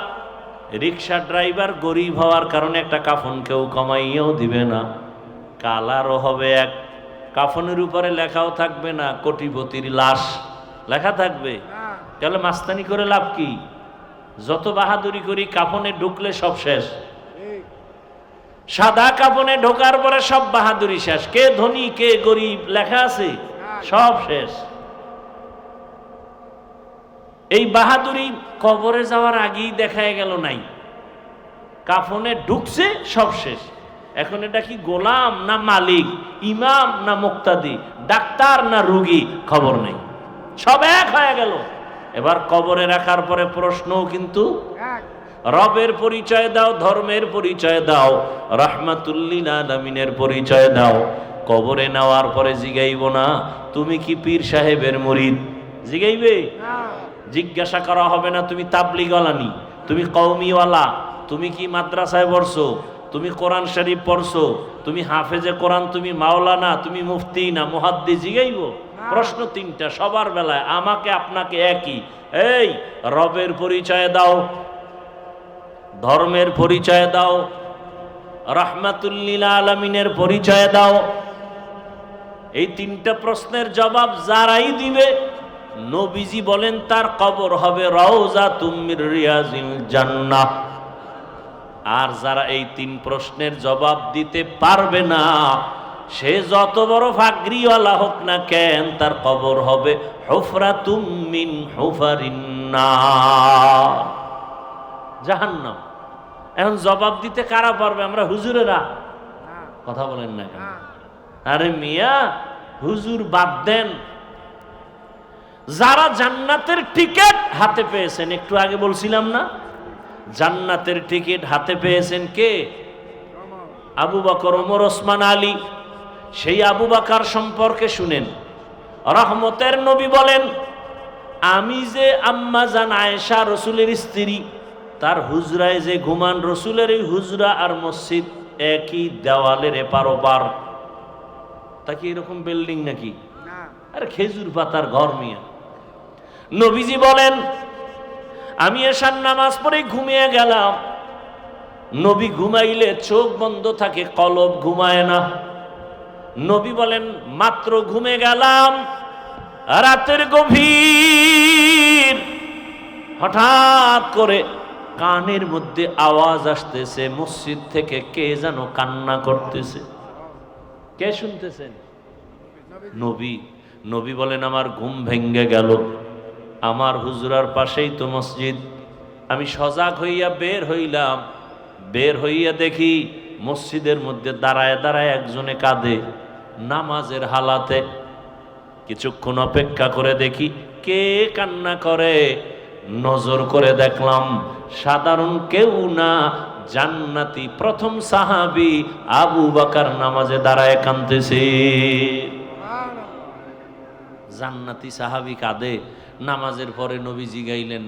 রিক্সা ড্রাইভার গরিব হওয়ার কারণে একটা কাফন কেউ কমাইয়াও দিবে না। কালারও হবে এক, কাফনের উপরে লেখাও থাকবে না কোটিপতির লাশ, লেখা থাকবে। তাহলে মাস্তানি করে লাভ কি? যত বাহাদুরি করি কাফনে ঢুকলে সব শেষ। সাদা কাফনে ঢোকার পরে সব বাহাদুরি শেষ। কে ধনী কে গরিব লেখা আছে, সব শেষ। এই বাহাদুরি কবরে যাওয়ার আগেই দেখা গেল নাই, কাফনে ঢুকছে সব শেষ। এখন এটা কি গোলাম না মালিক, ইমাম না মুক্তাদি, ডাক্তার না রুগী, খবর নেই, সব এক হয়ে গেল। এবার কবরে রাখার পরে প্রশ্নও কিন্তু রবের পরিচয় দাও, ধর্মের পরিচয় দাও, রাহমাতুল লিল আলামিনের পরিচয় দাও। কবরে নেওয়ার পরে জিগাইব না তুমি কি পীর সাহেবের মুরিদ, জিগাইবে? জিজ্ঞাসা করা হবে না তুমি তাবলিগওয়ালা নি, তুমি কওমিওয়ালা, তুমি কি মাদ্রাসায় পড়ছো, তুমি কোরআন শরীফ পড়ছো, তুমি হাফেজে কোরআন, তুমি মাওলানা, তুমি মুফতি না মুহাদ্দিস, জিগাইব? প্রশ্ন তিনটা সবার বেলায়, আমাকে আপনাকে একই। এই রবের পরিচয় দাও, ধর্মের পরিচয় দাও, রাহমাতুল লিল আলামিনের পরিচয় দাও। এই তিনটা প্রশ্নের জবাব যারাই দিবে নবীজি বলেন তার কবর হবে রাউযাতুম মির রিয়াজিল জান্নাহ। আর যারা এই তিন প্রশ্নের জবাব দিতে পারবে না, সে যত বড় ফাগরিওয়ালা হোক না কেন, তার কবর হবে হুফরাতুম মিন হুফারিন নার, জাহান্নাম। এখন জবাব দিতে কারা পারবে? আমরা হুজুরেরা? কথা বলেন না কেন? আরে মিয়া, হুজুর বাদ দেন। যারা জান্নাতের টিকিট হাতে পেয়েছেন, একটু আগে বলছিলাম না, জান্নাতের টিকিট হাতে পেয়েছেন কে? আবু বকর, ওমর, ওসমান, আলী। সেই আবু বকর সম্পর্কে শুনেন, রহমতের নবী বলেন, আমি যে আম্মা জান আয়েশা রসুলের স্ত্রী, তার হুজরায় যে ঘুমান, রসুলের এই হুজরা আর মসজিদ একই দেওয়ালের এপার ওপার। তা কি এরকম বিল্ডিং নাকি? আরে খেজুর পাতার ঘর মিয়া। নবীজি বলেন, আমি এশার নামাজ পড়ে ঘুমিয়ে গেলাম। নবী ঘুমাইলে চোখ বন্ধ থাকে, কলব ঘুমায় না। নবী বলেন, মাত্র ঘুমে গেলাম, রাতের গভীর, হঠাৎ করে কানের মধ্যে আওয়াজ আসতেছে, মসজিদ থেকে কে যেন কান্না করতেছে। কে শুনতেছেন? নবী। নবী বলেন, আমার ঘুম ভেঙ্গে গেল, আমার হুজরার পাশেই তো মসজিদ। আমি সজাগ হইয়া বের হইলাম, বের হইয়া দেখি মসজিদের মধ্যে দাঁড়ায় দাঁড়ায় একজনে কাঁদে, নামাজের হালাতে। কিছুক্ষণ অপেক্ষা করে দেখি কে কান্না করে। নজর করে দেখলাম সাধারণ কেউ না, জান্নাতি প্রথম সাহাবী আবু বকর নামাজে দাঁড়ায় কাঁদতেছে। জান্নাতি সাহাবী কাঁদে। নামাজের পরে নবীজি গাইলেন,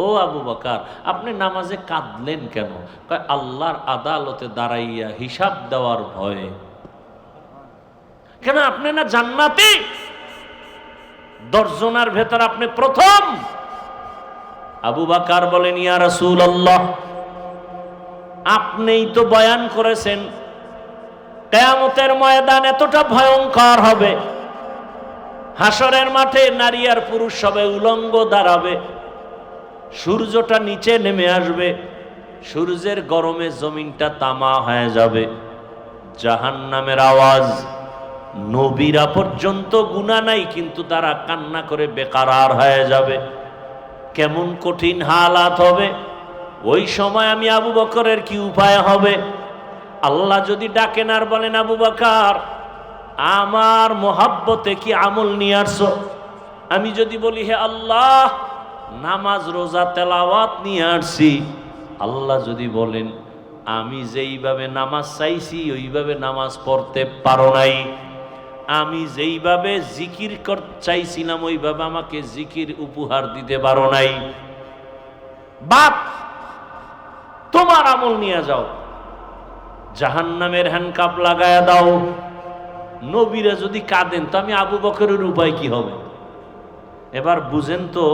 ও আবু বকর, আপনি নামাজে কাঁদলেন কেন? কয়, আল্লাহর আদালতে দাঁড়াইয়া হিসাব দেওয়ার ভয়ে। কেন? আপনি না জান্নাতি? 10 জনের ভেতর আপনি প্রথম। আবু বকর বলেন, ইয়া রাসূলুল্লাহ, আপনিই তো বয়ান করেছেন কিয়ামতের ময়দান এতটা ভয়ঙ্কর হবে, হাসরের মাঠে নারী আর পুরুষ সবাই উলঙ্গ দাঁড়াবে, সূর্যটা নিচে নেমে আসবে, সূর্যের গরমে জমিনটা তামা হয়ে যাবে, জাহান্নামের আওয়াজ, নবীরা পর্যন্ত গুনাহ নাই কিন্তু তারা কান্না করে বেকারার হয়ে যাবে। কেমন কঠিন হালাত হবে ওই সময়। আমি আবু বকরের কি উপায় হবে? আল্লাহ যদি ডাকেন আর বলেন, আবু বকর, আমার মোহাব্বতে কি আমল নিয়ে আসছো? আমি যদি বলি, হে আল্লাহ, নামাজ রোজা তেলাওয়াত নিয়ে আসছি। আল্লাহ যদি বলেন, আমি যেইভাবে নামাজ চাইছি ওইভাবে নামাজ পড়তে পারো নাই, আমি যেইভাবে জিকির চাইছিলাম ওইভাবে আমাকে জিকির উপহার দিতে পারো নাই, বাপ তোমার আমল নিয়ে যাও, জাহান্নামের হ্যান্ডকাপ লাগায়া দাও। নবীরা যদি কাঁদেন তো আমি আবু বকরের উপায় কি হবে? এবার বুঝেন তো,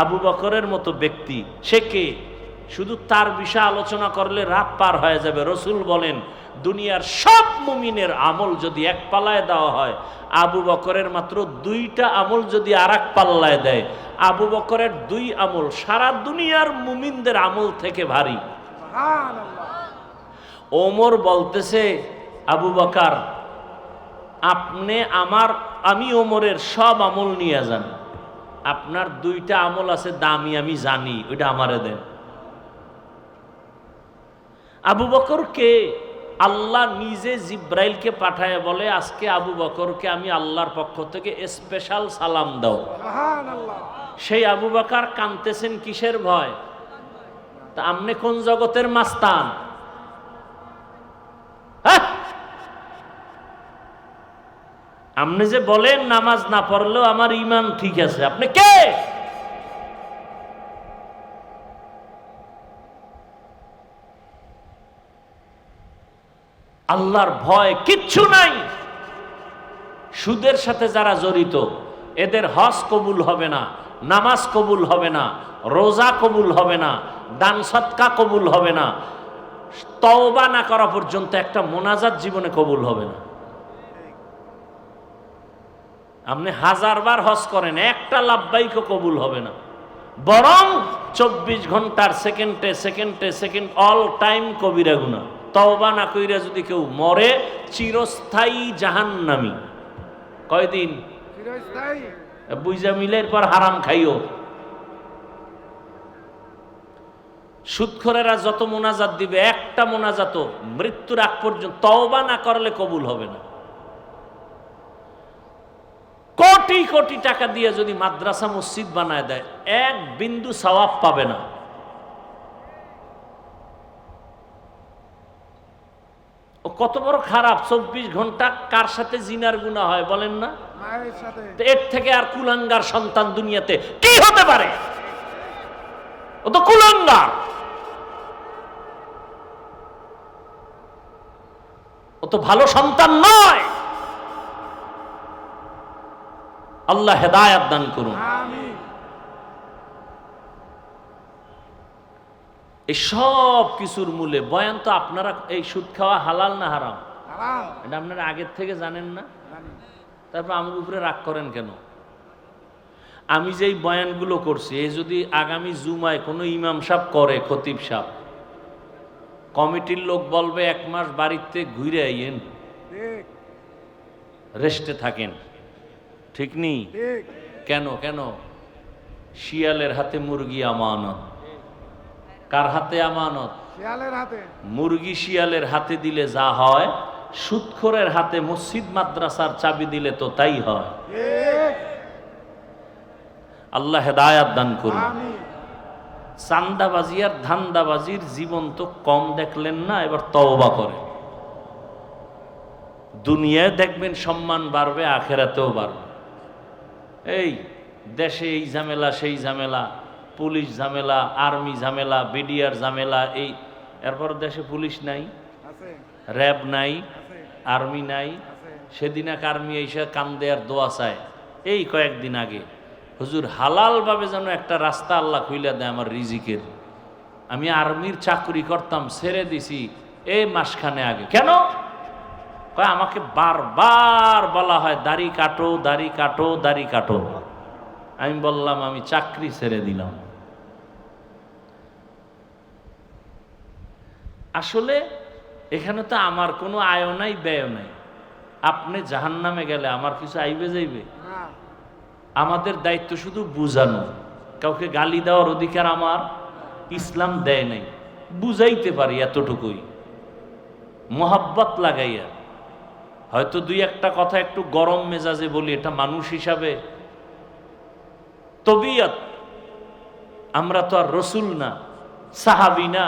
আবু বকরের মতো ব্যক্তি সে কে? শুধু তার বিষয়ে আলোচনা করলে রাত পার হয়ে যাবে। রসুল বলেন, দুনিয়ার সব মুমিনের আমল যদি এক পাল্লায় দেওয়া হয়, আবু বকরের মাত্র 2টা আমল যদি আর এক পাল্লায় দেয়, আবু বকরের 2 আমল সারা দুনিয়ার মুমিনদের আমল থেকে ভারী। ওমর বলতেছে, আবু বকর, আপনি আমি ওমরের সব আমল নিয়ে যান, আপনার 2টা আমল আছে দামি, আমি জানি, ওইটা আমারে দেন। আবু বকরকে আল্লাহ নিজে জিব্রাইলকে পাঠায় বলে, আজকে আবু বকরকে আমি আল্লাহর পক্ষ থেকে স্পেশাল সালাম দাও। সেই আবু বকর কাঁদতেছেন কিসের ভয়? তা আপনি কোন জগতের মাস্তান? হ্যাঁ, আপনি যে বলেন নামাজ না পড়লেও আমার ঈমান ঠিক আছে, আপনি কে? আল্লাহর ভয় কিচ্ছু নাই। সুদের সাথে যারা জড়িত এদের হজ কবুল হবে না, নামাজ কবুল হবে না, রোজা কবুল হবে না, দান সদকা কবুল হবে না, তওবা না করা পর্যন্ত একটা মোনাজাত জীবনে কবুল হবে না। আপনি 1000 বার হজ করেন, একটা লাব্বাইকও কবুল হবে না। বরং 24 ঘন্টার সেকেন্ডে সেকেন্ডে সেকেন্ড অল টাইম কবিরা গুনাহ। তওবা না কইরা যদি কেউ মরে, চিরস্থায়ী জাহান্নামী। কয়দিন? চিরস্থায়ী। বুঝা মিলের পর হারাম খাইও। সুদখোরেরা যত মোনাজাত দিবে, একটা মোনাজাতও মৃত্যুর আগ পর্যন্ত তওবা না করলে কবুল হবে না। কোটি কোটি টাকা দিয়ে যদি মাদ্রাসা মসজিদ বানায় দেয়, এক বিন্দু সওয়াব পাবে না। ও কত বড় খারাপ! 24 ঘন্টা কার সাথে জিনার গুনাহ হয় বলেন না? মায়ের সাথে। এর থেকে আর কুলাঙ্গার সন্তান দুনিয়াতে কি হতে পারে? ও তো কুলাঙ্গার, ও তো ভালো সন্তান নয়। আল্লাহ হেদায়েত দান করুন। আমিন। এই সব কিছুর মূলে বয়ান তো আপনারা, এই সুদ খাওয়া হালাল না হারাম? হারাম। এটা আপনারা আগের থেকে জানেন না? তারপর আমার উপরে রাগ করেন কেন? আমি যেই বয়ানগুলো করছি, এই যদি আগামী জুমায় কোনো ইমাম সাহেব করে, খতিব সাহেব, কমিটির লোক বলবে 1 মাস বাড়িতে ঘুরে আইয়েন, রেস্টে থাকেন। ঠিক নেই? কেন কেন? শিয়ালের হাতে মুরগি আমানত। কার হাতে আমানত? শিয়ালের হাতে। মুরগি শিয়ালের হাতে দিলে যা হয়, সুদখোরের হাতে মসজিদ মাদ্রাসার চাবি দিলে তো তাই হয়। আল্লাহ হেদায়াত দান করুন। চান্দাবাজি আর ধান্দাবাজির জীবন তো কম দেখলেন না, এবার তওবা করেন। দুনিয়ায় দেখবেন সম্মান বাড়বে, আখেরাতেও বাড়বে। এই দেশে এই ঝামেলা সেই ঝামেলা, পুলিশ ঝামেলা, আর্মি ঝামেলা, বিডিআর ঝামেলা, এই এরপর দেশে পুলিশ নাই, র্যাব নাই, আর্মি নাই। সেদিন এক আর্মি এসে কান্দে আর দোয়া চায়, এই কয়েকদিন আগে, হুজুর হালাল ভাবে যেন একটা রাস্তা আল্লাহ খুইলা দেয় আমার রিজিকের। আমি আর্মির চাকরি করতাম, ছেড়ে দিছি এই মাসখানে আগে। কেন? কয় আমাকে বারবার বলা হয় দাড়ি কাটো, দাড়ি কাটো, দাড়ি কাটো। আমি বললাম আমি চাকরি ছেড়ে দিলাম। আসলে এখানে তো আমার কোনো আয় নাই, ব্যয় নাই। আপনি জাহান্নামে গেলে আমার কিছু আইবে যাইবে? আমাদের দায়িত্ব শুধু বুঝানো। কাউকে গালি দেওয়ার অধিকার আমার ইসলাম দেয় নাই। বুঝাইতে পারি এতটুকুই, মোহাব্বত লাগাইয়া। হয়তো 2-1টা কথা একটু গরম মেজাজে বলি, এটা মানুষ হিসাবে তবিয়ত। আমরা তো আর রসুল না, সাহাবি না,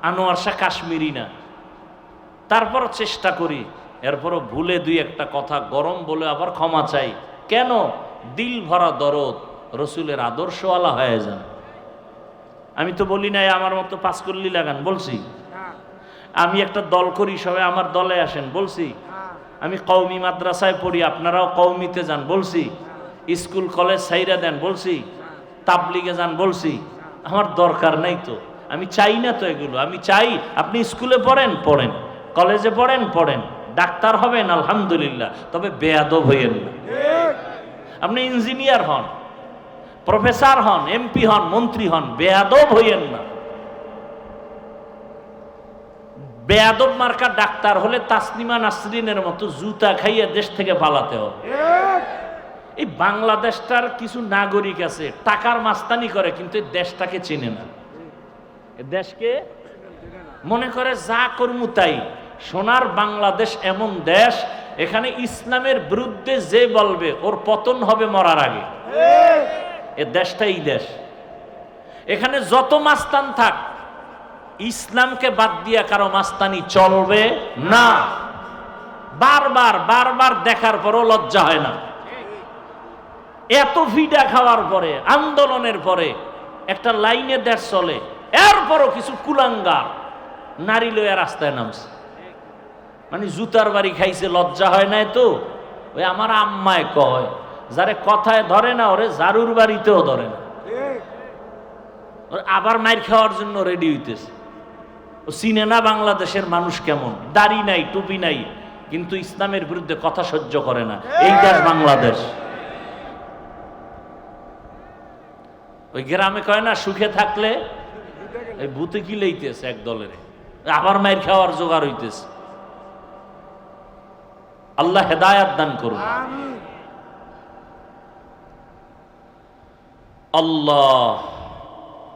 আনোয়ার শাহ কাশ্মীরি না। তারপরও চেষ্টা করি, এরপরও ভুলে 2-1টা কথা গরম বলে আবার ক্ষমা চাই। কেন? দিল ভরা দরদ, রসুলের আদর্শওয়ালা হয়ে যান। আমি তো বলি নাই আমার মতো 5 কল্লি লাগান, বলছি। আমি একটা দল করি, সবাই আমার দলে আসেন, বলছি। আমি কওমি মাদ্রাসায় পড়ি, আপনারাও কওমিতে যান, বলছি। স্কুল কলেজ সাইরা দেন, বলছি। তাবলিগে যান, বলছি। আমার দরকার নাই তো, আমি চাই না তো এগুলো। আমি চাই আপনি স্কুলে পড়েন, পড়েন, কলেজে পড়েন, পড়েন, ডাক্তার হবেন, আলহামদুলিল্লাহ, তবে বেয়াদব হইয়েন না। আপনি ইঞ্জিনিয়ার হন, প্রফেসর হন, এমপি হন, মন্ত্রী হন, বেয়াদব হইয়েন না। বেয়াদব মার্কা ডাক্তার হলে তাসনিমা নাসরিনের মতো জুতা খাইয়ে দেশ থেকে পালাতে হবে। এই বাংলাদেশটার কিছু নাগরিক আছে টাকার মাস্তানি করে, কিন্তু এই দেশটাকে চেনে না। দেশকে মনে করে যা করমু তাই। সোনার বাংলাদেশ এমন দেশ, এখানে ইসলামের বিরুদ্ধে যে বলবে ওর পতন হবে মরার আগে। এ দেশটাই দেশ। এখানে যত মাস্তান থাক, ইসলামকে বাদ দিয়া কারো মাস্তানি চলবে না। বারবার বারবার দেখার পরও লজ্জা হয় না। এত ভিডা খাওয়ার পরে, আন্দোলনের পরে একটা লাইনে দেশ চলে, এরপরও কিছু কুলাঙ্গার নারী লইয়া রাস্তায় নামছে। মানে জুতার বাড়ি খাইছে, লজ্জা হয় নাই তো? ওই আমার আম্মায় কয়, যারে কথায় ধরে না ওরে জারুর বাড়িতেও ধরে না, আবার মাইর খাওয়ার জন্য রেডি হইতেছে। ও চিনে না বাংলাদেশের মানুষ কেমন, দাড়ি নাই, টুপি নাই, কিন্তু ইসলামের বিরুদ্ধে কথা সহ্য করে না। এই দেশ বাংলাদেশ। ওই গ্রামে কয় না, সুখে থাকলে এই ভূতে কি লইতেছে এক দলের, আবার মাইর খাওয়ার জোগাড় হইতেছে। আল্লাহ হেদায়াত দান করুন। আল্লাহ।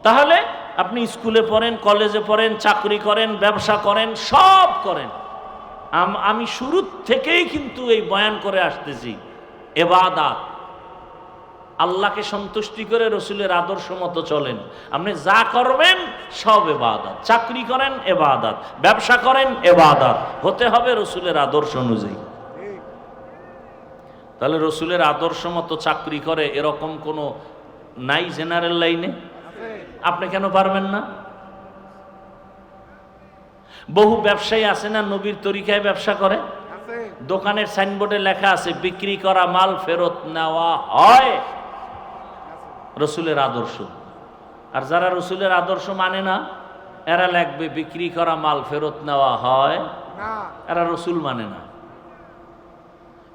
তাহলে আপনি স্কুলে পড়েন, কলেজে পড়েন, চাকরি করেন, ব্যবসা করেন, সব করেন। আমি শুরু থেকেই কিন্তু এই বয়ান করে আসতেছি, ইবাদত, আল্লাহকে সন্তুষ্টি করে রসুলের আদর্শ মতো চলেন। আপনি যা করবেন সব ইবাদত। চাকরি করেন ইবাদত, ব্যবসা করেন ইবাদত, হতে হবে রসুলের আদর্শ অনুযায়ী। তাহলে রসুলের আদর্শ মতো চাকরি করে এরকম কোনো নাই জেনারেল লাইনে? আপনি কেন পারবেন না? বহু ব্যবসায়ী আছে না নবীর তরিকায় ব্যবসা করে? দোকানের সাইনবোর্ডে লেখা আছে বিক্রি করা মাল ফেরত নেওয়া হয়, রসুলের আদর্শ। আর যারা রসুলের আদর্শ মানে না, এরা লিখবে বিক্রি করা মাল ফেরত নেওয়া হয়, এরা রসুল মানে না।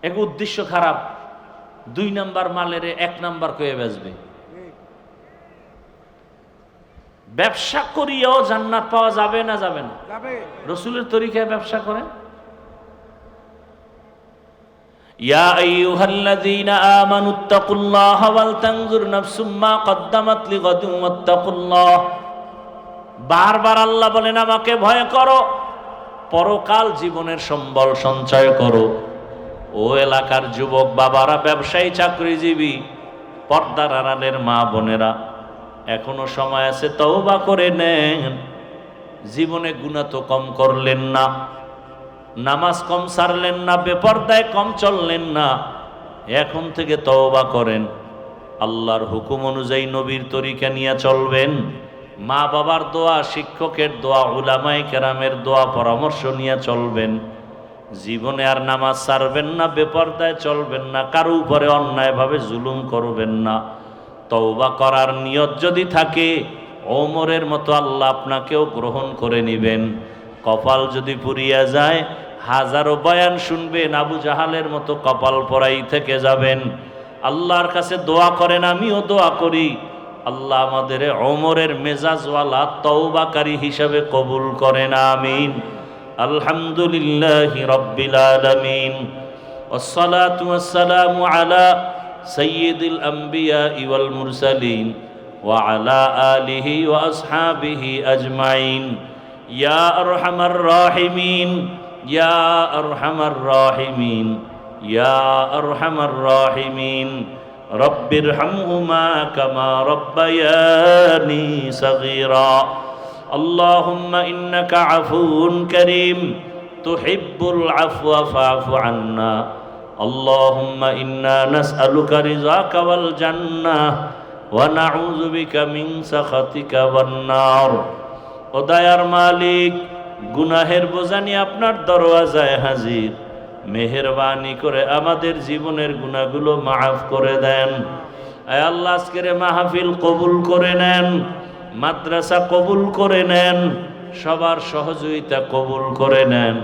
এক উদ্দেশ্য খারাপ, 2 নাম্বার মালের 1 নাম্বার কয়ে বেচবে। ব্যবসা করিয়াও জান্নাত পাওয়া যাবে না যাবে না? রসুলের তরিকায় ব্যবসা করেন। ইয়া আইয়ুহাল্লাযীনা আমানুত্তাকুল্লাহা ওয়াল তানজুর নাফসুম মা কদ্দামাত লিগাদিন ওয়াত্তাকুল্লাহ। বারবার আল্লাহ বলেন আমাকে ভয় করো, পরকাল জীবনের সম্বল সঞ্চয় করো। ও এলাকার যুবক বাবারা, ব্যবসায়ী, চাকরিজীবী, পর্দার আড়ালের মা বোনেরা, এখনো সময় আছে, তওবা করে নেন। জীবনে গুনাহ তো কম করলেন না, নামাজ কম ছাড়লেন না, বেপরদায় কম চললেন না, এখন থেকে তওবা করেন। আল্লাহর হুকুম অনুযায়ী নবীর তরিকা নিয়ে চলবেন। মা বাবার দোয়া, শিক্ষকের দোয়া, উলামায়ে কেরামের দোয়া, পরামর্শ নিয়ে চলবেন। জীবনে আর নামাজ ছাড়বেন না, বেপরদায় চলবেন না, কারো উপরে অন্যায়ভাবে জুলুম করবেন না। তওবা করার নিয়ত যদি থাকে, ওমরের মতো আল্লাহ আপনাকেও গ্রহণ করে নিবেন। কপাল যদি পুড়িয়া যায়, হাজারো বয়ান শুনবেন, আবু জাহালের মতো কপাল পরাই থেকে যাবেন। আল্লাহর কাছে দোয়া করেন, আমিও দোয়া করি, আল্লাহ আমাদের ওমরের মেজাজওয়ালা তওবাকারী হিসাবে কবুল করেন, আমিন। আলহামদুলিল্লাহি রাব্বিল আলামিন, ওয়াসসালাতু ওয়াসসালামু আলা সাইয়্যিদিল আমবিয়া ওয়াল মুরসালিন ওয়া আলা আলিহি ওয়া আসহাবিহি আজমাইন। ইয়া আরহামার রাহিমিন, ইয়া আরহামার রাহিমিন, ইয়া আরহামার রাহিমিন। রব্বিরহামহুমা কামা রব্বায়ানি সগীরা। আল্লাহুম্মা ইন্নাকা আফুউন কারীম তুহিব্বুল আফওয়া ফা'ফু আন্না। আল্লাহুম্মা ইন্না নাসআলুকা রিযাকা ওয়াল জান্নাহ ওয়া নাউযু বিকা মিন সাখাতিকা ওয়ান নার। ও দয়ার মালিক, গুনাহের বোঝা নিয়ে আপনার দরওয়াজায় হাজির, মেহেরবানি করে আমাদের জীবনের গুনাহগুলো মাফ করে দেন। আয় আল্লাহ, আজকের মাহফিল কবুল করে নেন, মাদ্রাসা কবুল করে নেন, সবার সহযোগিতা কবুল করে নেন।